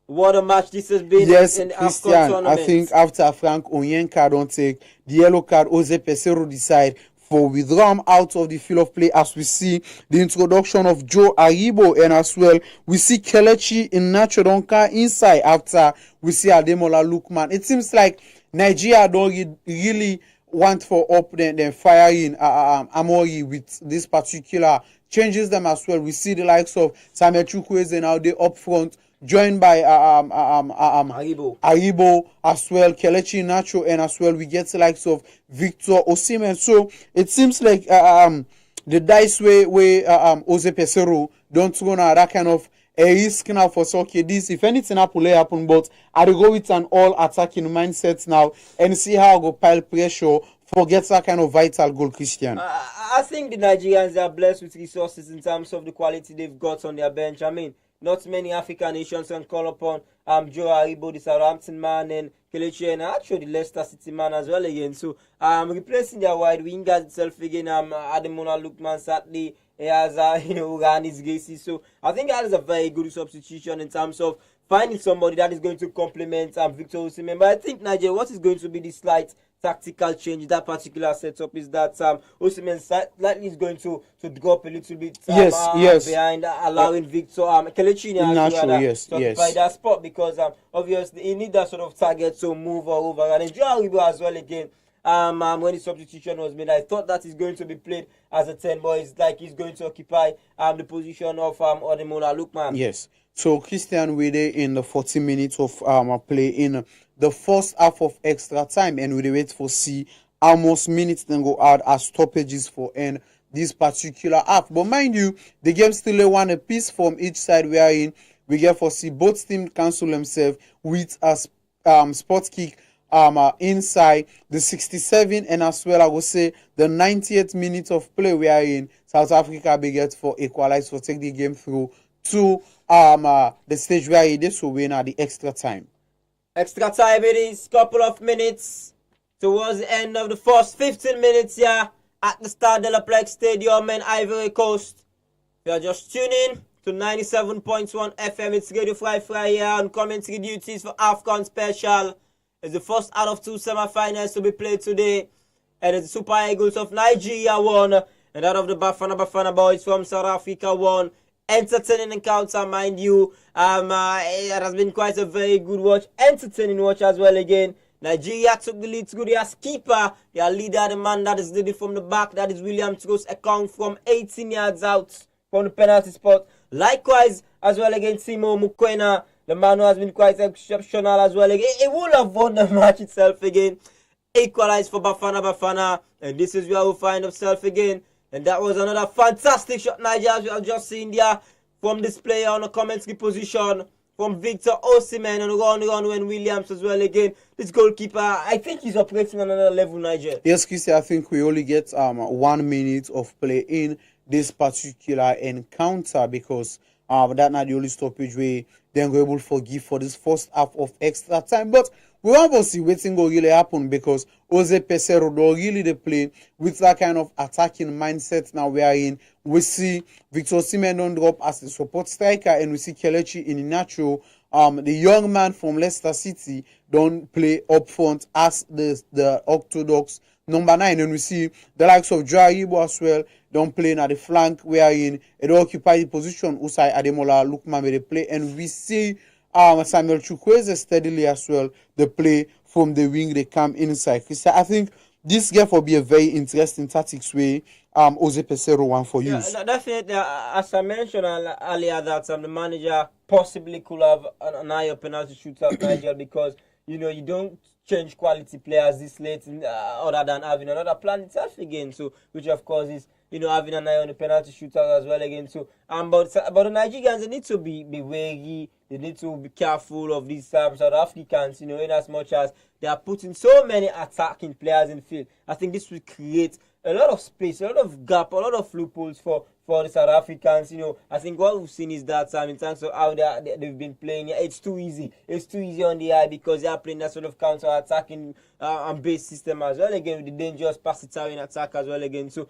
What a match this has been in the Afcon tournament. I think after Frank Onyenka don't take the yellow card, Jose Pesero decide for withdraw him out of the field of play, as we see the introduction of Joe Aribo, and as well we see Kelechi Iheanacho Donka inside after we see Ademola Lookman. It seems like Nigeria don't really want for up then firing Amori with this particular changes them as well. We see the likes of Samuel Chukwueze now they up front, joined by Aribo as well, Kelechi Iheanacho, and as well we get the likes of Victor Osimhen. So it seems like the dice way Jose Pesero don't run that kind of a risk now for soccer. This, if anything happen, but I go with an all-attacking mindset now and see how I go pile pressure, forget that kind of vital goal, Christian. I think the Nigerians are blessed with resources in terms of the quality they've got on their bench. I mean, not many African nations can call upon Joe Aribo, the Southampton man, and Kelechi Iheanacho, the Leicester City man as well again. So replacing their wide wingers itself again, Ademola Lookman sadly he has ran his races. So I think that is a very good substitution in terms of finding somebody that is going to complement Victor Osimhen. But I think Nigeria, what is going to be the slight tactical change in that particular setup is that Osimhen slightly is going to drop a little bit behind, allowing Victor Kelechi Iheanacho to occupy that spot, because obviously he needs that sort of target to move all over. And enjoy Aribo as well again. When the substitution was made, I thought that he's going to be played as a 10, but it's like he's going to occupy the position of Ademola Lookman. Yes. So Christian Wede in the 40 minutes of play in the first half of extra time, and we wait for see how much minutes then go out as stoppages for end this particular half. But mind you, the game still a one apiece from each side wherein we get for see both teams cancel themselves with a spot kick inside the 67 and as well I would say the 90th minute of play wherein South Africa begins for equalize for take the game through to the stage where it is will win at the extra time. Extra time it is, couple of minutes towards the end of the first 15 minutes here at the Stade de la Plaque Stadium in Ivory Coast. If you are just tuning to 97.1 FM, it's Radio Fry here on commentary duties for Afcon Special. It's the first out of two semi-finals to be played today. And it's the Super Eagles of Nigeria won, and that of the Bafana boys from South Africa won. Entertaining encounter, mind you. It has been quite a very good watch. Entertaining watch as well again. Nigeria took the lead through their skipper, their leader, the man that is leading from the back. That is William Trost Ekong from 18 yards out from the penalty spot. Likewise, as well again, Timo Mukwena, the man who has been quite exceptional as well again. It would have won the match itself again. Equalized for Bafana. And this is where we find ourselves again. And that was another fantastic shot, Nigeria, as we have just seen there from this player on the commentary position. From Victor Osimhen and Ron Williams as well again. This goalkeeper, I think he's operating on another level, Niger. Yes, Christy, I think we only get 1 minute of play in this particular encounter because that's not the only stoppage we then go able to forgive for this first half of extra time. But we want to see what thing will really happen because Jose Pesero don't really play with that kind of attacking mindset now we are in. We see Victor Osimhen don't drop as the support striker and we see Kelechi Iheanacho, the young man from Leicester City, don't play up front as the orthodox number 9. And we see the likes of Joao Ibo as well don't play at the flank wherein it occupy the position Usai Ademola Lukman they play, and we see Samuel Chukwueze steadily as well the play from the wing they come inside. I think this game will be a very interesting tactics way Jose Pesero want for use. Yeah, definitely. As I mentioned earlier, that the manager possibly could have an eye up penalty shootout Nigeria because you don't change quality players this late other than having another plan itself again. So which of course is having an eye on the penalty shootout as well again. So but the Nigerians, they need to be wary. They need to be careful of these South Africans, in as much as they are putting so many attacking players in the field. I think this will create a lot of space, a lot of gap, a lot of loopholes for the South Africans. I think what we've seen is that in terms of how they've been playing, it's too easy. It's too easy on the eye because they are playing that sort of counter-attacking base system as well again with the dangerous pass-it-out attack as well again. So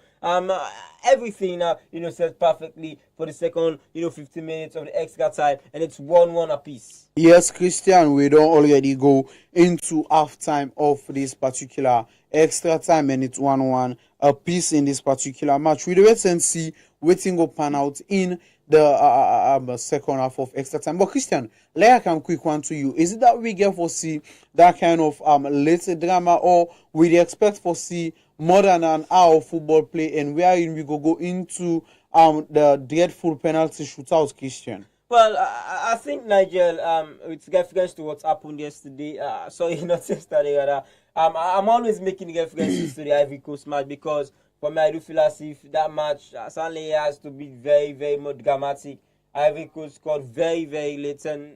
everything now, set perfectly for the second, 15 minutes of the extra time, and it's 1-1 apiece. Yes, Christian, we don't already go into half-time of this particular extra time, and it's 1-1 apiece in this particular match. We wait and see waiting go pan out in the second half of extra time. But Christian, let I come quick one to you. Is it that we get for see that kind of late drama, or we expect for see more than an hour of football play, and wherein we go into the dreadful penalty shootout, Christian? Well, I think, Nigel, with reference to what happened yesterday, sorry, not yesterday, rather, I'm always making references to the Ivory Coast match because for me, I do feel as if that match certainly has to be very, very more dramatic. Ivory Coast scored very, very late, and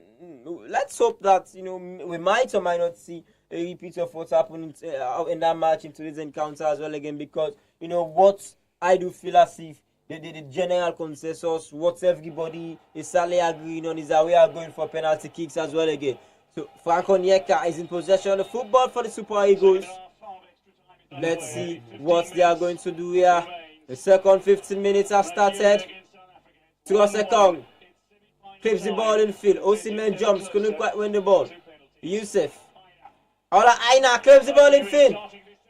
let's hope that, we might or might not see a repeat of what happened in that match in today's encounter as well again because, what I do feel as if the general consensus, what everybody is sadly agreeing on is that we are going for penalty kicks as well again. So Franco Onyeka is in possession of the football for the Super Eagles. Let's see what they are going to do here. The second 15 minutes have started. Trost Ekong clips the ball in field. Osimhen jumps, couldn't quite win the ball. Youssef. Ola Aina clips the ball in field.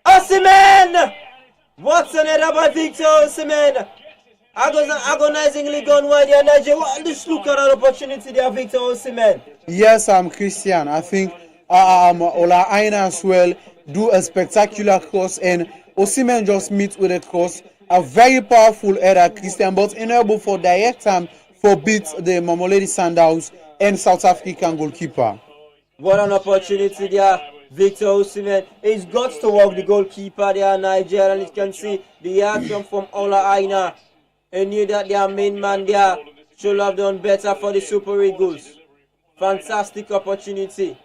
Osimhen! What's an header by Victor Osimhen? Agonizingly gone wide here, Nigeria. Let's look at an opportunity there, Victor Osimhen. Yes, Christian. I think Ola Aina as well do a spectacular cross, and Osimhen just meets with a cross. A very powerful header, Christian, but unable for direct time for beat the Mamelodi Sundowns and South African goalkeeper. What an opportunity there. Victor Osimhen. He's got to walk the goalkeeper there, Nigeria. And you can see the action from Ola Aina. He knew that their main man there should have done better for the Super Eagles. Fantastic opportunity.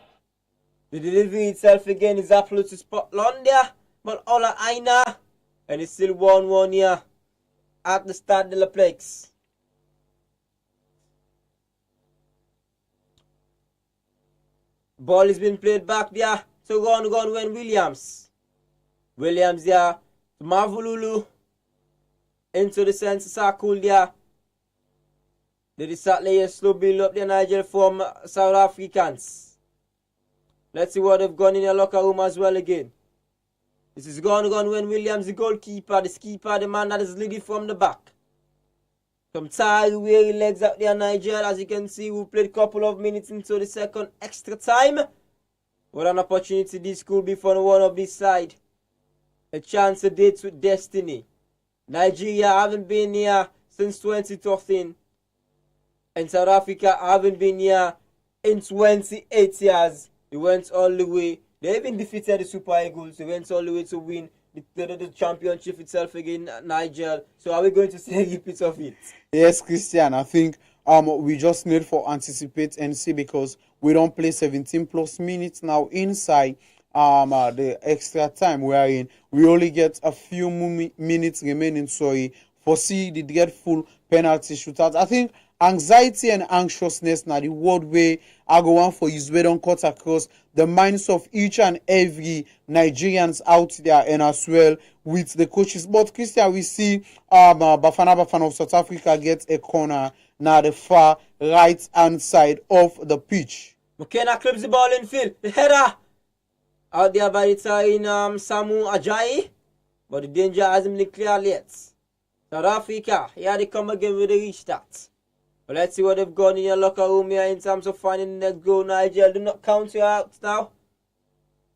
The delivery itself again is absolutely spot on there. But Ola Aina. And it's still 1-1 here at the Stade de la Plex. Ball is being played back there to Ron Williams. Williams there to Mavululu into the center circle there. They decided a slow build up the Niger from South Africans. Let's see what they've gone in the locker room as well again. This is Ron Williams, the goalkeeper, the skipper, the man that is leading from the back. Some tired, weary legs out there, Nigeria. As you can see, we played a couple of minutes into the second extra time. What an opportunity this could be for one of this side. A chance to date with destiny. Nigeria haven't been here since 2013. And South Africa haven't been here in 28 years. They went all the way. They even defeated the Super Eagles. They went all the way to win the championship itself again, Nigel. So are we going to see a repeat of it? Yes, Christian. I think we just need to anticipate and see, because we don't play 17 plus minutes now inside the extra time wherein we only get a few minutes remaining. So foresee the dreadful penalty shootout. I think anxiety and anxiousness now the word way I go on for his way don't cut across the minds of each and every Nigerians out there, and as well with the coaches. But Christian, we see Bafana of South Africa gets a corner now the far right hand side of the pitch. McKenna clips the ball in field. The header out there by the time Samu Ajayi, but the danger hasn't been cleared yet. South Africa, here they come again with a restart. But let's see what they've got in your locker room here in terms of finding the next goal. Nigel, do not count you out now.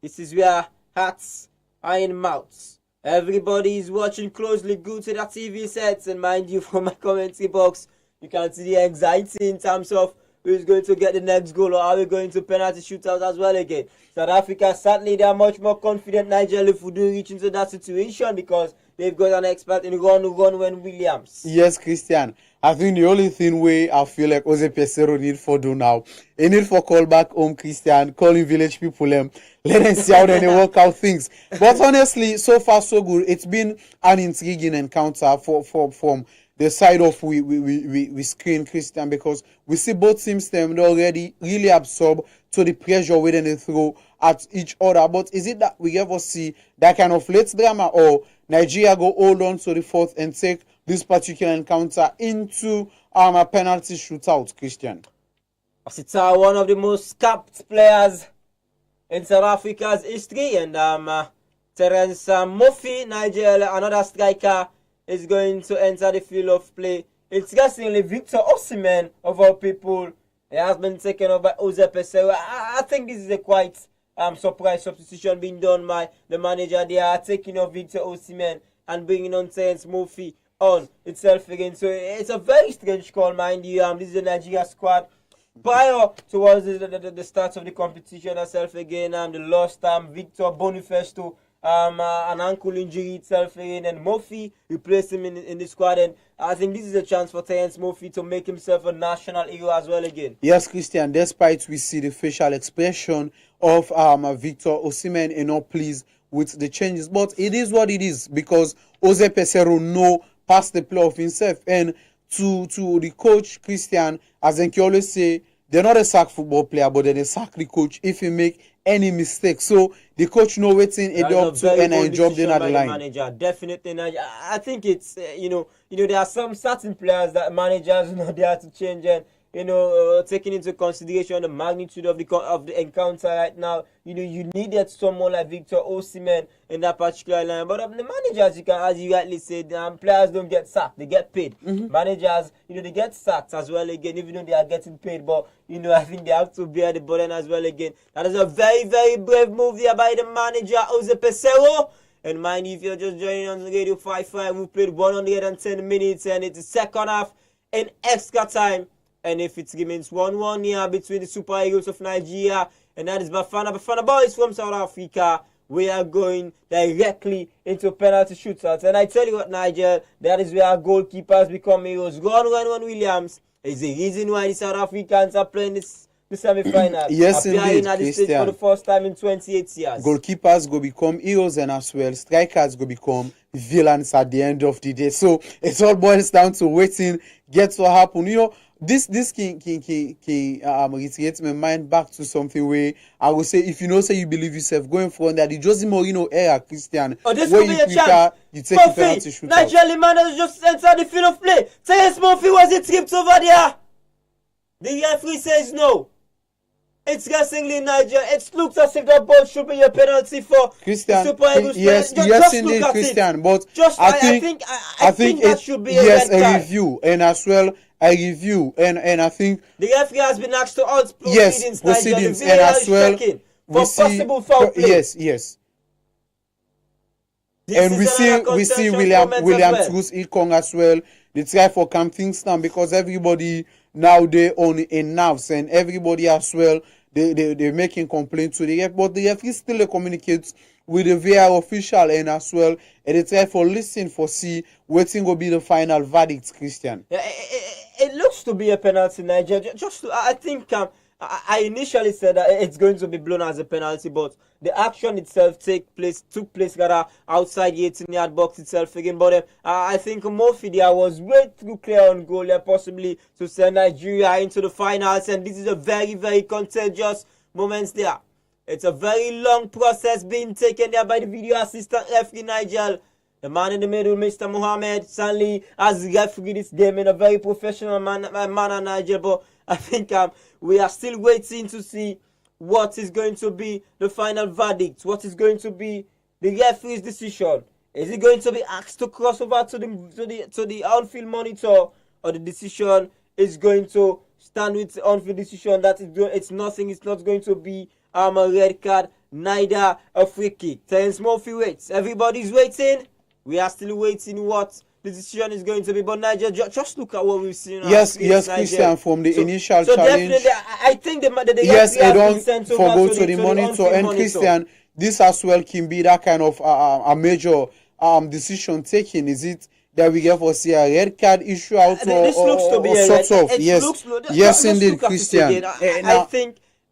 This is where hearts are in mouths. Everybody is watching closely. Go to their TV sets, and mind you, from my commentary box, you can see the anxiety in terms of who's going to get the next goal, or are we going to penalty shootout as well again. South Africa, certainly they are much more confident, Nigel, if we do reach into that situation, because they've got an expert in Ron Williams. Yes, Christian. I think the only thing I feel like Jose Pesero need for do now, he need for call back home, Christian, calling village people, let them see how they work out things. But honestly, so far so good. It's been an intriguing encounter from the side of we screen, Christian, because we see both teams them already really absorbed to the pressure within they throw at each other. But is it that we ever see that kind of late drama, or Nigeria go hold on to the fourth and take this particular encounter into a penalty shootout, Christian? It's one of the most capped players in South Africa's history, and Terence Murphy, Nigeria, another striker, is going to enter the field of play. It's guessingly Victor Osimhen, of all people. He has been taken over by Jose Pesero. I think this is a quite surprise substitution being done by the manager. They are taking off Victor Osimhen and bringing on Terence Murphy on itself again. So it's a very strange call, mind you. This is the Nigeria squad. Prior towards the start of the competition itself again, the lost Victor Boniface to an ankle injury itself again, and Murphy replaced him in the squad. And I think this is a chance for Terence Murphy to make himself a national hero as well again. Yes, Christian, despite we see the facial expression of Victor Osimhen and not pleased with the changes, but it is what it is, because Jose Pesero know past the play of himself. And to the coach, Christian, as I always say, they're not a sack football player, but they're a sack the coach if he make any mistake. So the coach know waiting a job to and a job in the line. Manager, definitely. I think it's there are some certain players that managers they have to change, and taking into consideration the magnitude of the encounter right now, you needed someone like Victor Osimhen in that particular line. But the managers, as you rightly said, players don't get sacked; they get paid. Managers, they get sacked as well again, even though they are getting paid. But I think they have to bear the burden as well again. That is a very, very brave move there by the manager, Jose Pesero. And mind you, if you're just joining on the Radio 5-5, we played 110 minutes, and it's the second half in extra time. And if it remains 1-1 here between the Super Eagles of Nigeria and that is Bafana. Bafana boys from South Africa. We are going directly into penalty shootouts. And I tell you what, Nigel, that is where our goalkeepers become heroes. Ron Williams is the reason why the South Africans are playing the semi-final. Yes, appearing indeed, at the stage Christian. for the first time in 28 years. Goalkeepers go become heroes, and as well, strikers go become villains at the end of the day. So it all boils down to waiting, get to happen. You know, this can reiterate my mind back to something where I would say, if you know, say you believe yourself, going from that the Jose Mourinho era, Christian, this where could be you a chance. you take the penalty shootout. Nigel Limanez just entered the field of play. Terence Murphy was it tripped over there? The referee says no. It's wrestling Niger. It looks as if that ball should be a penalty for Christian. Super Eagles. Yes, just indeed, look at Christian. it. But Just, I think that should be a yes, red card. a review, and as well a review, and I think the referee has been asked to halt yes, proceedings. and as well for possible foul play. Yes. And we see William Truss Ekong as well. They try for calm things down because everybody now they on in nerves, and everybody as well they're making complaints to the ref, but the referee still communicates with the VAR official, and as well and they try for listen for see waiting will be the final verdict, Christian. Yeah, it looks to be a penalty, Niger. I think I initially said that it's going to be blown as a penalty, but the action itself took place rather outside the 18-yard box itself again. But I think Murphy there was way too clear on goal, possibly to send Nigeria into the finals, and this is a very, very contentious moment there. It's a very long process being taken there by the video assistant referee Nigel. The man in the middle, Mr. Mohammed Stanley, has refereed this game in a very professional manner, Nigel. But I think we are still waiting to see what is going to be the final verdict. What is going to be the referee's decision? Is he going to be asked to cross over to the on-field monitor, or the decision is going to stand with the on-field decision that it's nothing? It's not going to be a red card, neither a free kick. Terence Murphy waits. Everybody's waiting. We are still waiting what the decision is going to be. But Niger, just look at what we've seen. Yes, Christian, from the initial challenge. Definitely, I think the yes, I don't forgo to the monitor. And Christian, this as well can be that kind of a major decision taking. Is it that we get for see a red card issue out this looks to be a sort of? Yes, indeed, Christian.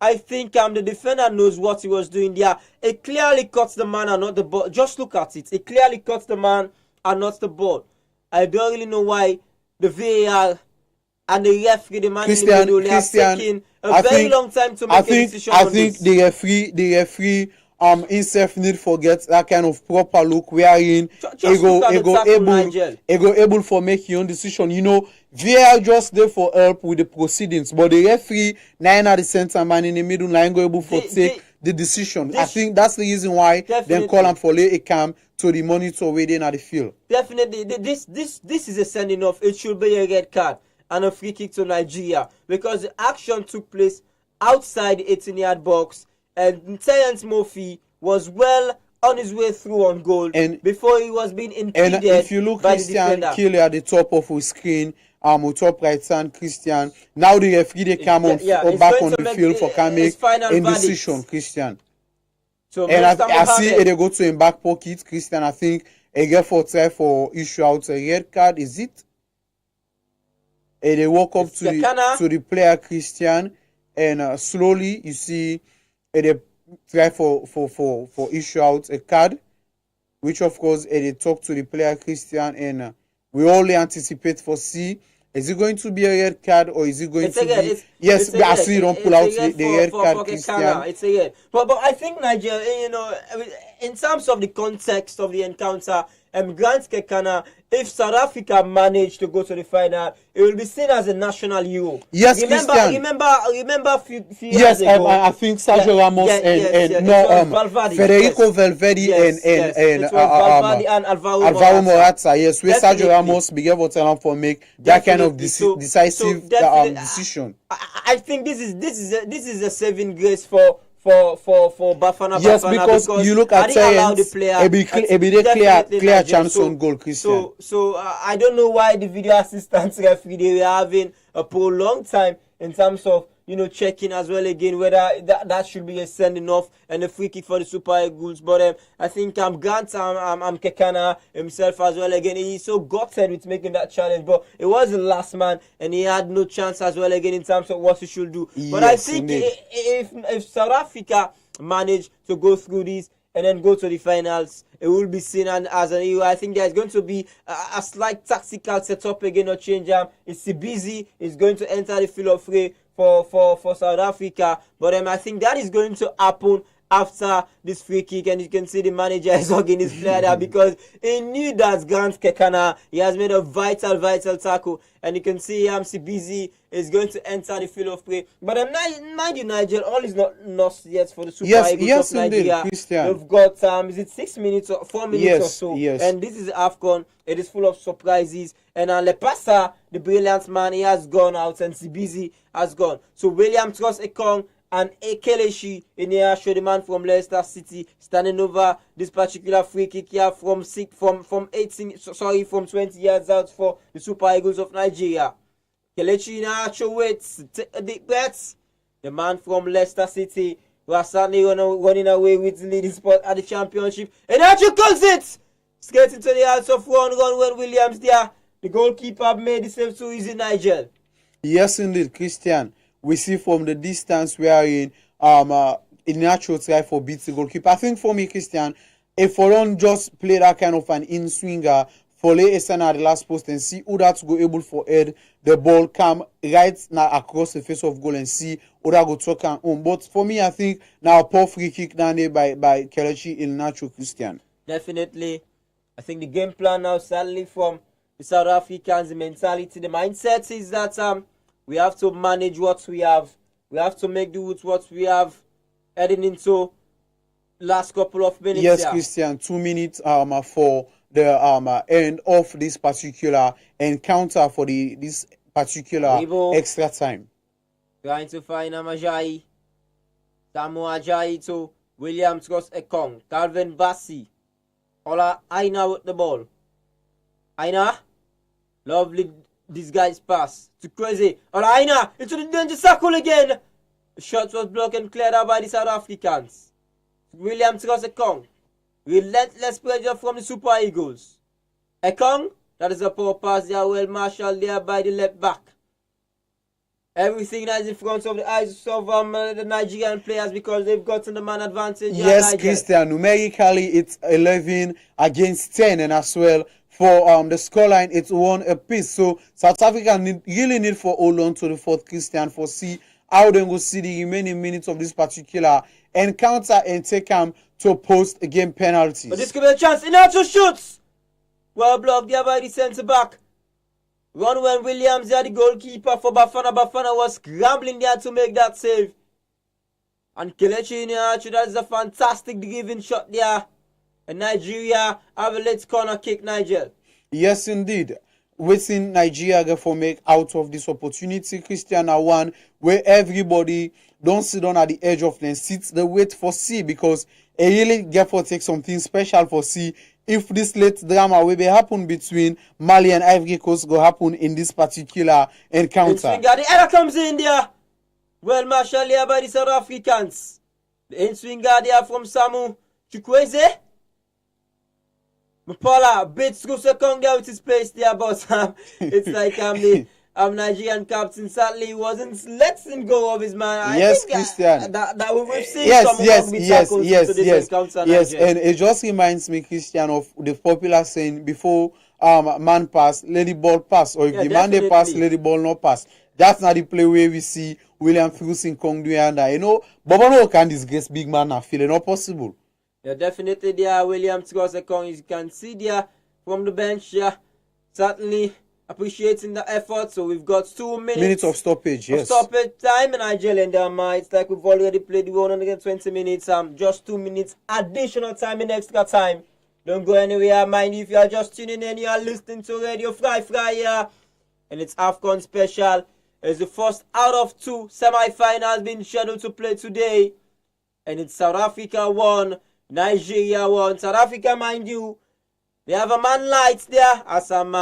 I think the defender knows what he was doing there. It clearly cuts the man and not the ball. Just look at it. It clearly cuts the man and not the ball. I don't really know why the VAR and the referee, the man in the middle, they are taking a very long time to make a decision on this. The referee himself need forget that kind of proper look wherein he go able for make your own decision. You know, VAR just there for help with the proceedings, but the referee nine at the center man in the middle line go able for take the decision. I think that's the reason why they call him for lay a cam to the monitor waiting at the field. Definitely, this is a sending off. It should be a red card and a free kick to Nigeria because the action took place outside the 18-yard box, and Terence Murphy was well on his way through on goal before he was being impeded. And if you look, by Christian Kelly at the top of our screen, top right hand, Christian. Now the referee they come on back on the field for can make a decision, Christian. So and I see they go to him back pocket, Christian. I think a get for try for issue out a red card. Is it? And they walk up to the player, Christian, and slowly you see they try for issue out a card, which of course they talk to the player, Christian, and we only anticipate for see. Is it going to be a red card or is it going to be? Yes, but I see you don't pull out the red card, Christian. It's a red. But I think Nigeria, in terms of the context of the encounter, Grant Kekana, if South Africa managed to go to the final, it will be seen as a national hero. Yes, Christian. Remember a few years ago. I think Sergio Ramos Federico Valverde and Alvaro Morata. Yes, where Sergio Ramos began to tell him for make that kind of decisive decision. I think this is a saving grace for Bafana. Yes, because you look at Terence, a bit clear chance on goal, Christian. So I don't know why the video assistant referee they were having a prolonged time in terms of checking as well again whether that should be a sending off and a free kick for the Super Eagles. But I think Grant Kekana himself as well again. He's so gutted with making that challenge, but it was the last man and he had no chance as well again in terms of what he should do. But I think if South Africa manage to go through this and then go to the finals, it will be seen as an EU. I think there's going to be a slight tactical setup again or change. It's busy. It's going to enter the field of play for South Africa. But I think that is going to happen after this free kick, and you can see the manager is hugging his player there because he knew that Grant Kekana, he has made a vital tackle, and you can see Sibizi is going to enter the field of play. But mind you, Nigel, all is not lost yet for the Super Eagles of Nigeria. Christian. We've got is it 6 minutes or 4 minutes or so? Yes. And this is Afcon. It is full of surprises. And Lepasa, the brilliant man, he has gone out, and Sibizi has gone. So William Trust Ekong and Ekelechi Ineasho, the man from Leicester City, standing over this particular free kick here from 20 yards out for the Super Eagles of Nigeria. Kelechi Ineasho waits, take a deep breath. The man from Leicester City who are certainly running away with the leading spot at the championship. Ineasho calls it! Skating to the yards of one run when Williams there. The goalkeeper made the save too easy, Nigel. Yes, indeed, Christian. We see from the distance wherein Ineasho try for beat the goalkeeper. I think for me, Christian, if we don't just play that kind of an in-swinger, for lay a at the last post and see who that's go able for head the ball come right now across the face of goal and see who that go talk and home. But for me, I think now a poor free kick down there by Kelechi Ineasho, Christian. Definitely. I think the game plan now, sadly, from the South Africans, the mentality, the mindset is that we have to manage what we have. We have to make do with what we have heading into last couple of minutes. Yes, Christian, 2 minutes for the end of this particular encounter for this particular extra time. Trying to find Amajai. Samu Ajayi to William Trust Ekong. Calvin Bassi. Ola Aina with the ball. Aina. Lovely disguised pass to Crazy. Ola Aina into the danger circle again. The shot was blocked and cleared out by the South Africans. William Trust Ekong. Relentless pressure from the Super Eagles. Ekong. That is a poor pass there. Well marshaled there by the left back. Everything that is in front of the eyes of the Nigerian players because they've gotten the man advantage. Yes, Christian. Numerically, it's 11 against 10, and as well for the scoreline, it's 1 apiece. So South Africa really need for hold on to the fourth, Christian, for see how they go see the remaining minutes of this particular encounter and take them to post-game penalties. But this could be a chance. Ineasho shoots. Well blocked there by the centre back. Ronwen Williams there, the goalkeeper for Bafana. Bafana was scrambling there to make that save. And Kelechi Ineasho, that is a fantastic giving shot there. And Nigeria have a late corner kick, Nigel. Yes, indeed. Waiting Nigeria get for make out of this opportunity, Christian, one where everybody don't sit down at the edge of their seats. They wait for C because it really get for take something special for C. If this late drama will be happen between Mali and Ivory Coast go happen in this particular encounter. The error comes in there. Well marshaled here by the South Africans. The in-swinger there from Samu Chukwueze. Mpala beats through Sekong there with his pace there, but it's like the Nigerian captain sadly wasn't letting go of his man. Yes, I think, Christian. That we've seen yes, and it just reminds me, Christian, of the popular saying before man pass, lady ball pass, or if the man they pass, lady ball not pass. That's not the play where we see William Frusin Kongdu and Bobano can disgrace big man and feel it not possible. Yeah, definitely there, William Trust Ekong. You can see there from the bench, certainly appreciating the effort. So we've got 2 minutes of stoppage, yes. Stoppage time, and Nigel and it's like we've already played the 120 minutes. Just 2 minutes additional time in extra time. Don't go anywhere, mind you, if you are just tuning in, you are listening to Radio Fry here, and it's Afcon special. It's the first out of 2 semi-finals being scheduled to play today, and it's South Africa 1, Nigeria 1. South Africa, mind you, they have a man light there as some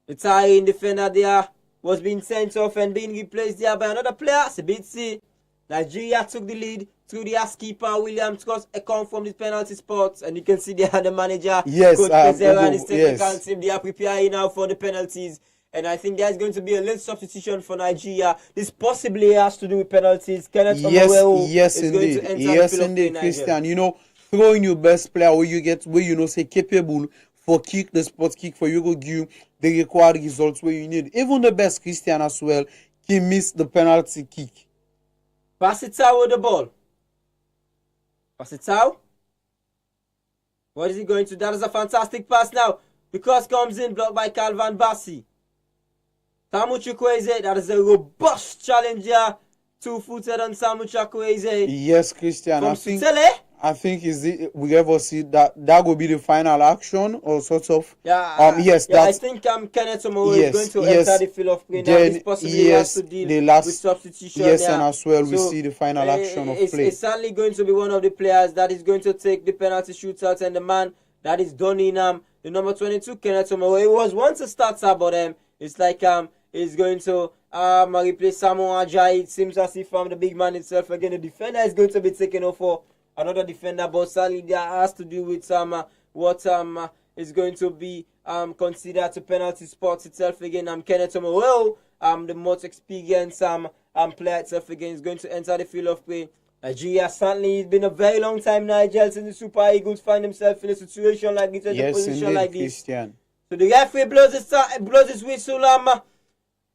retiring defender there. was being sent off and being replaced there by another player. Sibitsi. Nigeria took the lead through the keeper Williams scores a come from the penalty spot, and you can see there the manager, Coach Pezera, and his technical team. They are preparing now for the penalties, and I think there's going to be a late substitution for Nigeria. This possibly has to do with penalties. Kenneth Omoweo is going to enter the field of play, Christian. You know, throwing your best player where you know say capable for kick the spot kick for you go give the required results where you need. Even the best Christian as well, he missed the penalty kick. Pass it out with the ball. Pass it out. What is he going to? That is a fantastic pass now. The cross comes in, blocked by Calvin Bassi. Samu Chukwueze, that is a robust challenger. Two-footed on Samu Chukwueze. Yes, Christian. From I think we ever see that will be the final action or sort of. I think Kenneth Omoweo is going to enter the field of play now. This possibly has to deal with substitution. Yes, and as well we see the final action of play. It's certainly going to be one of the players that is going to take the penalty shootout, and the man that is done in the number 22, Kenneth Omoweo. It was once a starter, but it's like he's going to replace Samuel Ajayi. It seems as if the big man himself again, the defender is going to be taken off for another defender, but sadly that has to do with what is going to be considered to penalty spot itself again. Kenneth Omoweo, the most experienced player itself again, is going to enter the field of play. Nigeria certainly, it's been a very long time Nigel since the Super Eagles find themselves in a situation like this, in a position like this. Christian. So the referee blows his whistle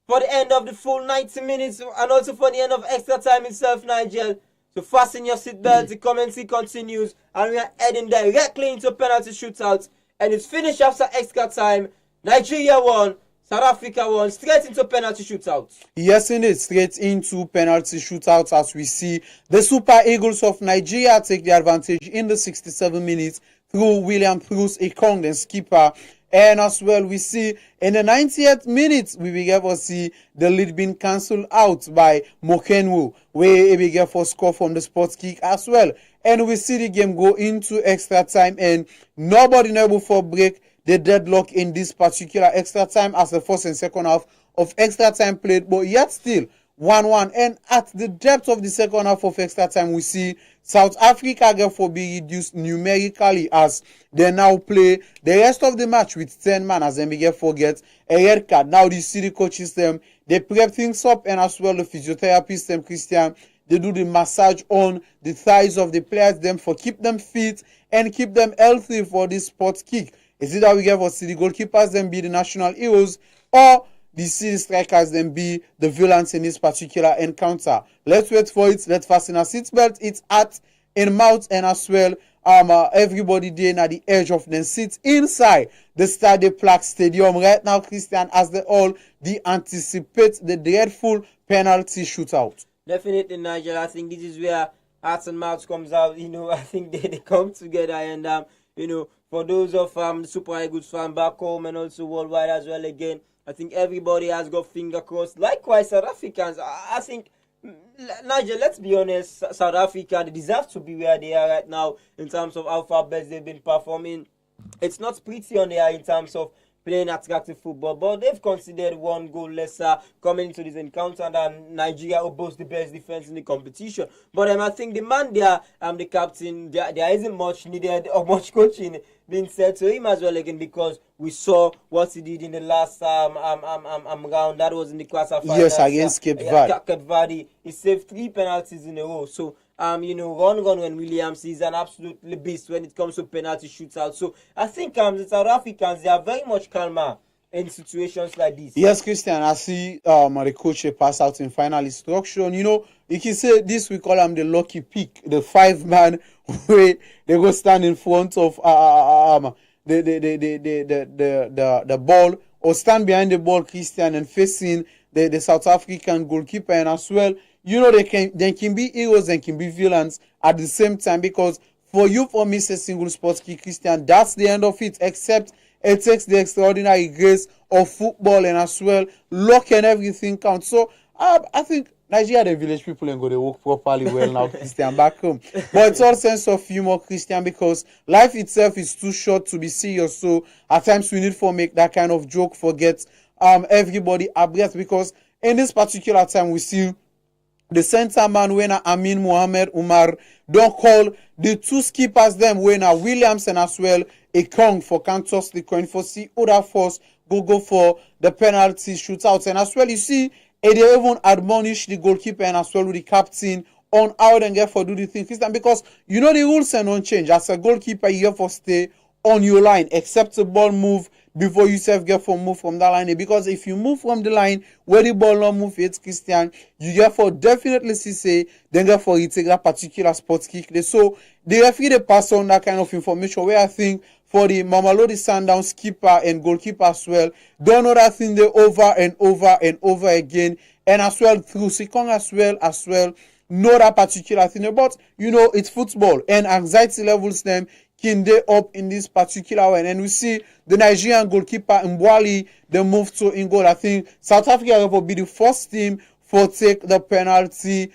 for the end of the full 90 minutes and also for the end of extra time itself, Nigel. So fasten your seatbelt, the commentary continues, and we are heading directly into penalty shootout. And it's finished after extra time. Nigeria won, South Africa won, straight into penalty shootout. Yes, indeed, straight into penalty shootout as we see the Super Eagles of Nigeria take the advantage in the 67 minutes through William Bruce Ekong, the skipper. And as well, we see in the 90th minute, we will ever see the lead being cancelled out by Mokenwu, where we get for score from the spot kick as well. And we see the game go into extra time, and nobody able for break the deadlock in this particular extra time as the first and second half of extra time played, but yet still 1-1. And at the depth of the second half of extra time, we see South Africa therefore be reduced numerically as they now play the rest of the match with 10 men as they get a red card. Now the city coaches them, they prep things up, and as well the physiotherapists them, Christian, they do the massage on the thighs of the players them for keep them fit and keep them healthy for this spot kick. Is it that we get for city goalkeepers them be the national heroes, or the city strikers then be the villains in this particular encounter? Let's wait for it. Let's fasten our seatbelt. It's at in mouth, and as well everybody there at the edge of the seats inside the Stade de Plaque Stadium right now, Christian, as they all anticipate the dreadful penalty shootout. Definitely, Nigel. I think this is where hearts and mouths comes out. I think they come together, and for those of the Super Eagles fan back home and also worldwide as well, again, I think everybody has got finger crossed. Likewise, South Africans, I think, Nigel, let's be honest, South Africa, they deserve to be where they are right now in terms of how far best they've been performing. It's not pretty on there in terms of playing attractive football, but they've considered one goal lesser coming into this encounter than Nigeria, who boasts the best defense in the competition. But I think the man there, the captain, there isn't much needed or much coaching being said to him as well again, because we saw what he did in the last round. That was in the quarterfinals. Yes, against Cape Verde. He saved 3 penalties in a row. So Ron Williams is an absolute beast when it comes to penalty shootouts. So I think the South Africans, they are very much calmer in situations like this. Yes, Christian, I see the coach pass out in final instruction. You can say this, we call him the lucky pick, the 5-man where they go stand in front of the ball, or stand behind the ball, Christian, and facing the South African goalkeeper. And as well, they can be heroes and can be villains at the same time, because for you, for miss a single spot kick, Christian, that's the end of it, except it takes the extraordinary grace of football, and as well luck and everything counts. So I think Nigeria, the village people, ain't going to work properly well now, Christian, back home. But it's all sense of humor, Christian, because life itself is too short to be serious. So at times we need to make that kind of joke, forget everybody abreast, because in this particular time we see the center man when Amin Mohamed Umar don't call the two skippers them when Williams and as well a Kong for can toss the coin for see other force go for the penalty shootout. And as well you see they even admonish the goalkeeper and as well with the captain on how they get for do the thing, Christian, because you know the rules and don't change. As a goalkeeper you have to stay on your line except the ball move before you self get for move from that line, because if you move from the line where the ball not move, it's Christian, you get for definitely say then get for you take that particular spot kick. So the referee they pass on that kind of information where I think for the Mamelodi Sundowns keeper and goalkeeper as well, don't know that thing they over and over and over again, and as well through Sikong as well know that particular thing. But you know it's football and anxiety levels them can they up in this particular way. And we see the Nigerian goalkeeper Mbwali they move to in goal. I think South Africa will be the first team for take the penalty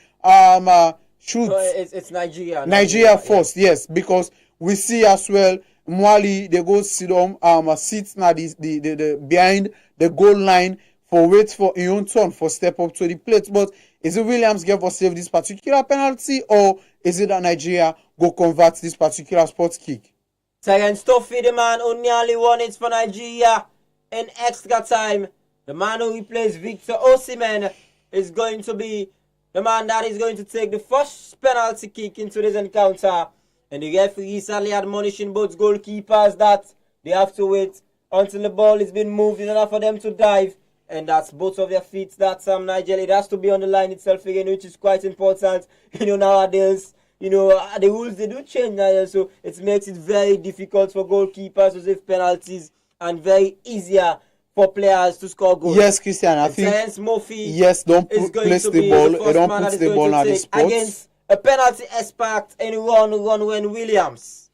shoot. So it's Nigeria. Nigeria first, yes, because we see as well Mwali they go sit on sit now the behind the goal line for wait for his own turn for step up to the plate. But is it Williams get for save this particular penalty, or is it that Nigeria go convert this particular spot kick? Terence Toffee, the man who nearly won it for Nigeria in extra time. The man who replaced Victor Osimhen is going to be the man that is going to take the first penalty kick into this encounter. And the referee is sadly admonishing both goalkeepers that they have to wait until the ball is being moved in order for them to dive. And that's both of their feet. That's Nigeria. It has to be on the line itself again, which is quite important. You know, nowadays, you know, the rules, they do change now. So it makes it very difficult for goalkeepers to save penalties and very easier for players to score goals. Yes, Christian, I think Terence Murphy yes, don't place the ball. They don't put the ball on the spot. Against a penalty expert and run when Williams.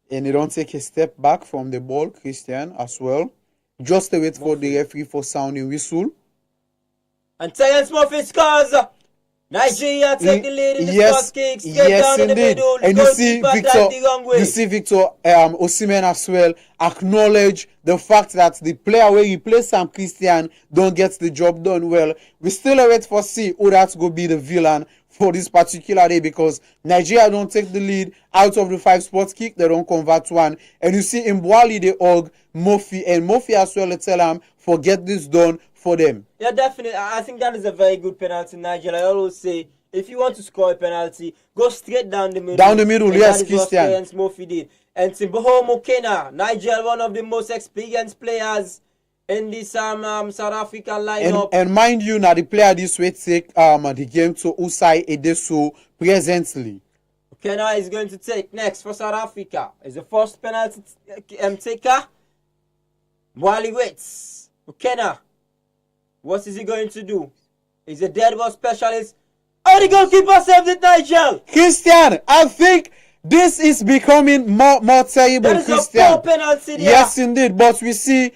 And they don't take a step back from the ball, Christian, as well. Just to wait for the referee for sounding whistle. And Terence Murphy scores. Nigeria take the lead in the first kick. Yes, down indeed. in the middle. And you see Victor Osimhen as well acknowledge the fact that the player where he plays Sam Christian don't get the job done well. We still wait for see who that's going to be the villain for this particular day, because Nigeria don't take the lead out of the 5 spot kick. They don't convert one. And you see Mbwali they hug Murphy, and Murphy as well tell him forget this done for them. Yeah, definitely. I think that is a very good penalty, Nigel. I always say if you want to score a penalty, go straight down the middle. Down the middle, yes, Christian. That is what Terence Murphy did. And Timboho Mokena, Nigel, one of the most experienced players in this South Africa lineup. And mind you, now the player this way take the game to Usai Edeso presently. Mokena is going to take next for South Africa. Is the first penalty taker. While waits, Mokena, what is he going to do? He's a dead ball specialist. Oh, the goalkeeper saved it, Nigel. Christian, I think this is becoming more terrible. That is Christian. a poor penalty there. Yes, indeed. But we see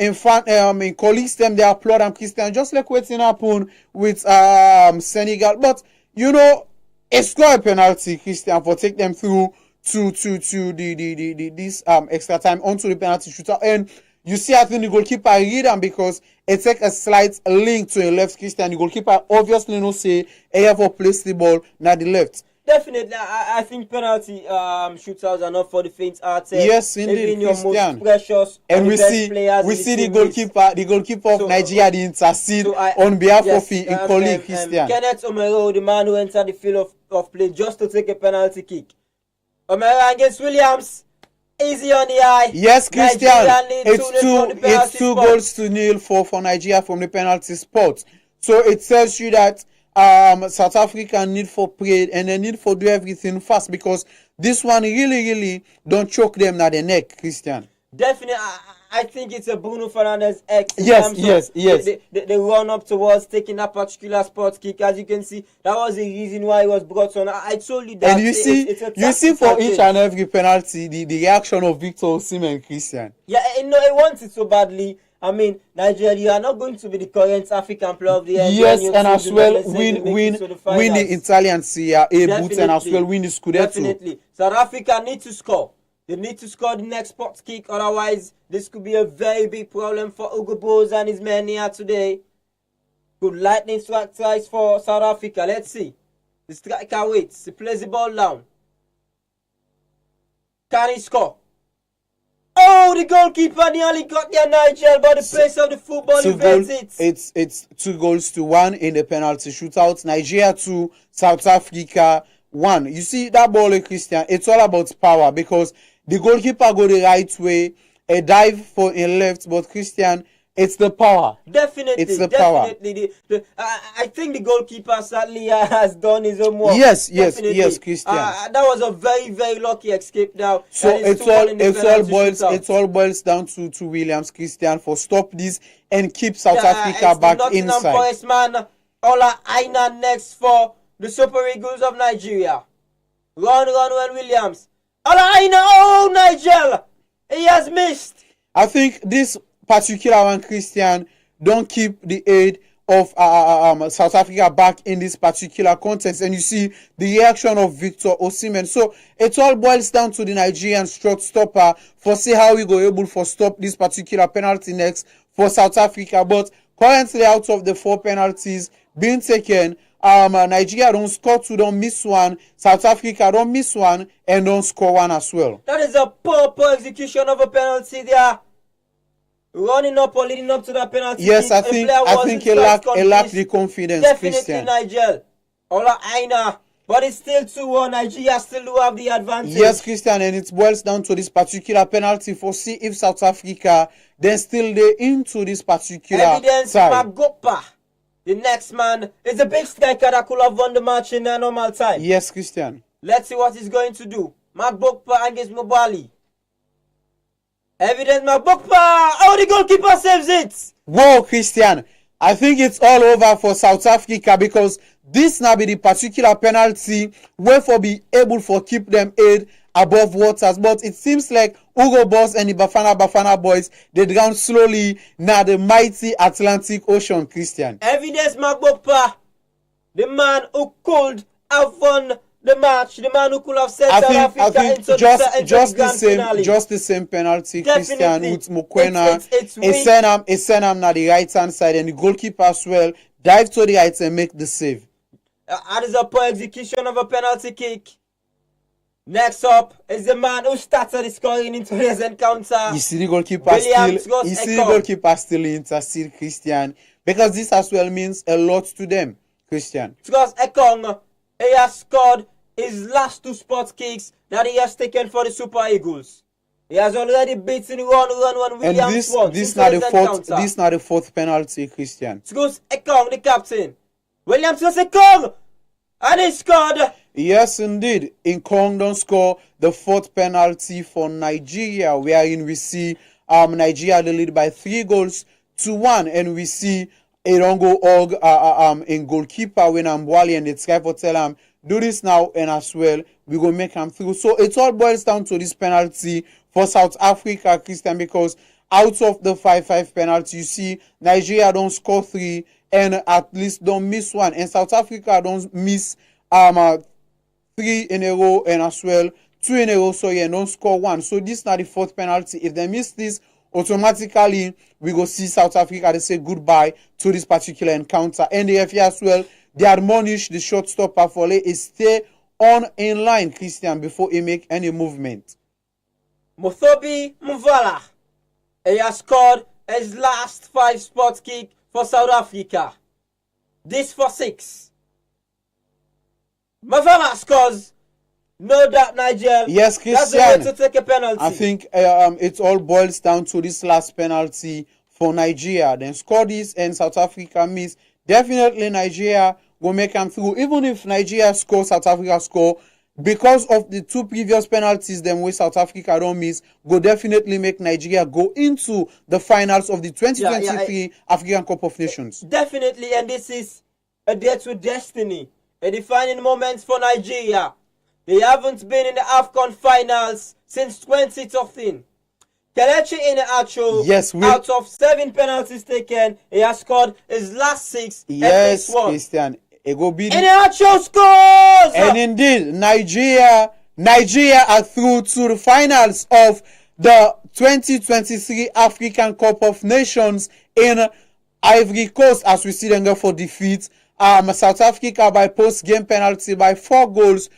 in front, in colleagues them they applaud and Christian, just like what's happen with Senegal. But you know, it's not a penalty, Christian, for take them through to this extra time onto the penalty shootout. And you see, I think the goalkeeper read them because it take a slight link to the left, Christian. The goalkeeper obviously no say he have to place the ball na the left. Definitely, I think penalty shootouts are not for the faint-hearted. Yes, indeed, even your Christian. most precious And we see the goalkeeper of Nigeria the intercede on behalf of his colleague Christian. Kenneth Omero, the man who entered the field of play just to take a penalty kick. Omero against Williams. Easy on the eye. Yes, Christian. It's 2-0 for Nigeria from the penalty spot. So it tells you that South Africa need for play and they need for do everything fast, because this one really don't choke them at the neck, Christian. Definitely, I think it's a Bruno Fernandes X. Yes. The run up towards taking that particular spot kick. As you can see, that was the reason why he was brought on. I told you that. And you see for each and every penalty, the reaction of Victor Osimhen, Christian. Yeah, he wants it so badly. I mean, Nigeria, you are not going to be the current African player of the year. Yes, and as well win the Italian Serie A boots and as well win the Scudetto. Definitely. South Africa need to score. They need to score the next spot kick, otherwise this could be a very big problem for Hugo Broos and his men here today. Good lightning strike twice for South Africa. Let's see. The striker waits. He plays the ball down. Can he score? Oh, the goalkeeper nearly got there, Nigel, but the pace of the football events it. It's 2-1 in the penalty shootout. Nigeria 2, South Africa 1. You see that ball, Christian, it's all about power because the goalkeeper go the right way, a dive for in left, but Christian, it's the power. Definitely, it's the definitely. power. I think the goalkeeper sadly has done his own work. Yes, Christian. That was a very, very lucky escape now. So it all boils down to Williams, Christian, for stop this and keep South Africa back inside. Forest man, Ola Aina next for the Super Eagles of Nigeria. Run, Williams. Ola Aina, oh, Nigel! He has missed. I think this particular one, Christian, don't keep the aid of South Africa back in this particular contest, and you see the reaction of Victor Osimhen. So it all boils down to the Nigerian shot stopper for see how we go able to stop this particular penalty next for South Africa. But currently, out of the 4 penalties being taken, Nigeria don't score 2, don't miss 1. South Africa don't miss 1 and don't score 1 as well. That is a poor execution of a penalty there. Running up or leading up to that penalty. Yes, I think he lacked the confidence. Definitely, Christian. Nigel. Ola Aina. But it's still 2-1. Nigeria still do have the advantage. Yes, Christian, and it boils down to this particular penalty for see if South Africa then still they into this particular evidence side. Magopa. The next man is a big striker that could have won the match in a normal time. Yes, Christian. Let's see what he's going to do. Magopa against Mobali. Evidence Magbokpa. Oh, the goalkeeper saves it. Whoa, Christian. I think it's all over for South Africa because this now be the particular penalty where for be able for keep them aid above waters. But it seems like Hugo Boss and the Bafana boys, they drown slowly now the mighty Atlantic Ocean, Christian. Evidence Magbokpa. The man who could have won the match, the man who could have set South Africa into just the same penalty, Christian, with Mokwena. It's Senam na the right hand side, and the goalkeeper as well dive to the right and make the save. That is a poor execution of a penalty kick. Next up is the man who started scoring in today's encounter. You see the goalkeeper still intercede, Christian, because this as well means a lot to them, Christian. Because Ekong, he has scored his last 2 spot kicks that he has taken for the Super Eagles. He has already beaten one Williams once. This is not the 4th penalty, Christian. It goes Ekong, the captain. Williams goes Ekong, and he scored. Yes, indeed. Nkong don't score the 4th penalty for Nigeria, wherein we see Nigeria the lead by 3-1, and we see Erongo Og in goalkeeper when Mbwali and the try for tell him do this now, and as well we go make him through. So it all boils down to this penalty for South Africa, Christian, because out of the 5-5 penalty, you see Nigeria don't score 3 and at least don't miss 1, and South Africa don't miss 3 in a row and as well 2 in a row, so yeah, don't score 1. So this is not the 4th penalty. If they miss this, automatically we go see South Africa they say goodbye to this particular encounter. And the FA as well, they admonish the shot stopper for is stay on in line, Christian, before he make any movement. Mothobi Mvala, he has scored his last 5 spot kick for South Africa. This for 6. Mvala scores. No doubt, Nigel. Yes, Christian. That's the way to take a penalty. I think it all boils down to this last penalty for Nigeria. Then score this and South Africa miss. Definitely Nigeria will make them through. Even if Nigeria score, South Africa score, because of the 2 previous penalties them where South Africa don't miss, will definitely make Nigeria go into the finals of the 2023 African Cup of Nations. Definitely, and this is a date with destiny. A defining moment for Nigeria. They haven't been in the Afcon finals since 2013. Kelechi Iheanacho, out of 7 penalties taken, he has scored his last 6. Yes, Christian. Iheanacho scores! And indeed, Nigeria Nigeria are through to the finals of the 2023 African Cup of Nations in Ivory Coast, as we see them go for defeat. South Africa by post-game penalty by 4-2.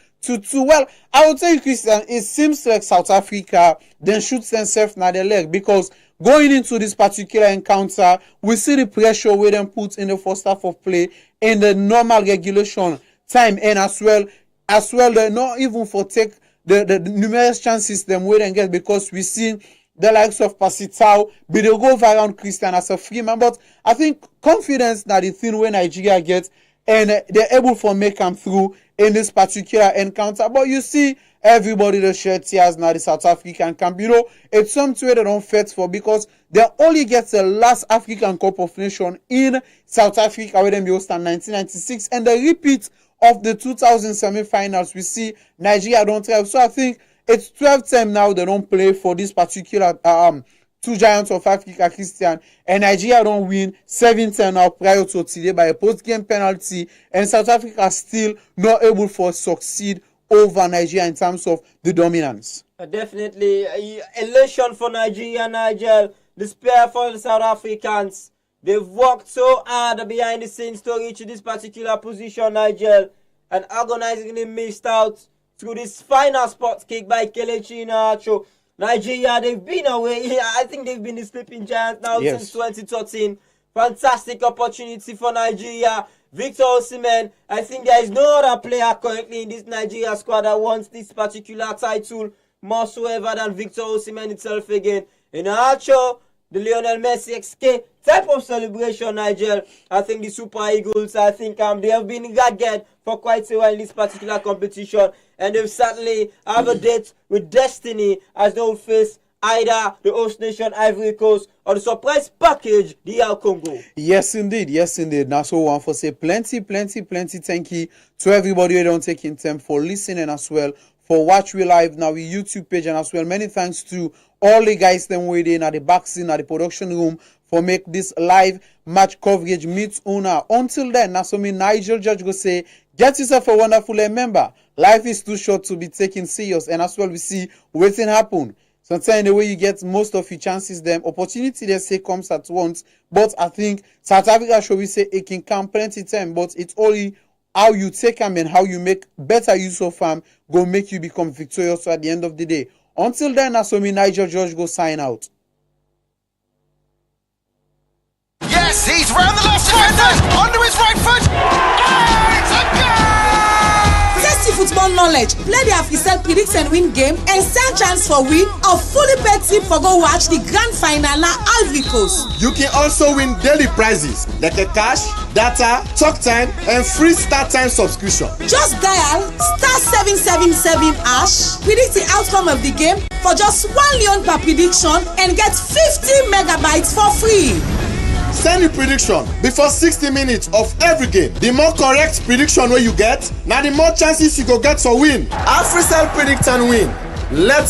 Well, I would tell you, Christian, it seems like South Africa then shoots themselves in the leg, because going into this particular encounter, we see the pressure we then put in the first half of play in the normal regulation time, and as well they not even for take the numerous chances them we then get, because we see the likes of Pasitao be the go around Christian as a free man. But I think confidence that the thing when Nigeria gets, and they're able to make them through in this particular encounter. But you see everybody that shed tears now the South African camp. You know, it's something they don't fight for, because they only get the last African Cup of Nations in South Africa where they hosted in 1996, and the repeat of the 2000 semi-finals we see Nigeria don't try. So I think it's 12th time now they don't play for this particular two giants of Africa, Christian, and Nigeria don't win 7-10 now prior to today by a post-game penalty, and South Africa still not able to succeed over Nigeria in terms of the dominance. Definitely elation for Nigeria, Nigel. Despair for the South Africans. They've worked so hard behind the scenes to reach this particular position, Nigel, and agonizingly missed out through this final spot kick by Kelechi Iheanacho. Nigeria, they've been away. I think they've been the sleeping giants now since 2013. Fantastic opportunity for Nigeria. Victor Osimhen, I think there is no other player currently in this Nigeria squad that wants this particular title more so ever than Victor Osimhen itself again. Iheanacho, the Lionel Messi XK type of celebration, Nigel. I think the Super Eagles, I think they have been gagged for quite a while in this particular competition, and they've certainly have a date with destiny as they will face either the host nation Ivory Coast or the surprise package, DR Congo. Yes, indeed. Now, so one for say plenty thank you to everybody who don't taking time for listening as well, for watch we live now with YouTube page, and as well many thanks to all the guys them waiting at the back scene at the production room for make this live match coverage meet owner. Until then, now so me Nigel Judge go say, get yourself a wonderful member. Life is too short to be taken serious, and as well we see waiting happen. Sometimes the way you get most of your chances, them opportunity they say comes at once. But I think South Africa should we say it can come plenty time, but it's only how you take them and how you make better use of them go make you become victorious at the end of the day. Until then, that's me Nigel George go sign out. Yes, he's round the last defender, onto his right foot. Oh, it's a goal! Tasty football knowledge, play the Afcon predict and win game, and stand chance for win or fully paid tip for go watch the grand final at Ivory Coast. You can also win daily prizes like a cash, data, talk time, and free start time subscription. Just dial *777#, predict the outcome of the game for just £1 per prediction, and get 50 megabytes for free. Send your prediction before 60 minutes of every game. The more correct prediction wey you get, now the more chances you go get to win. Afcon predict and win. Let's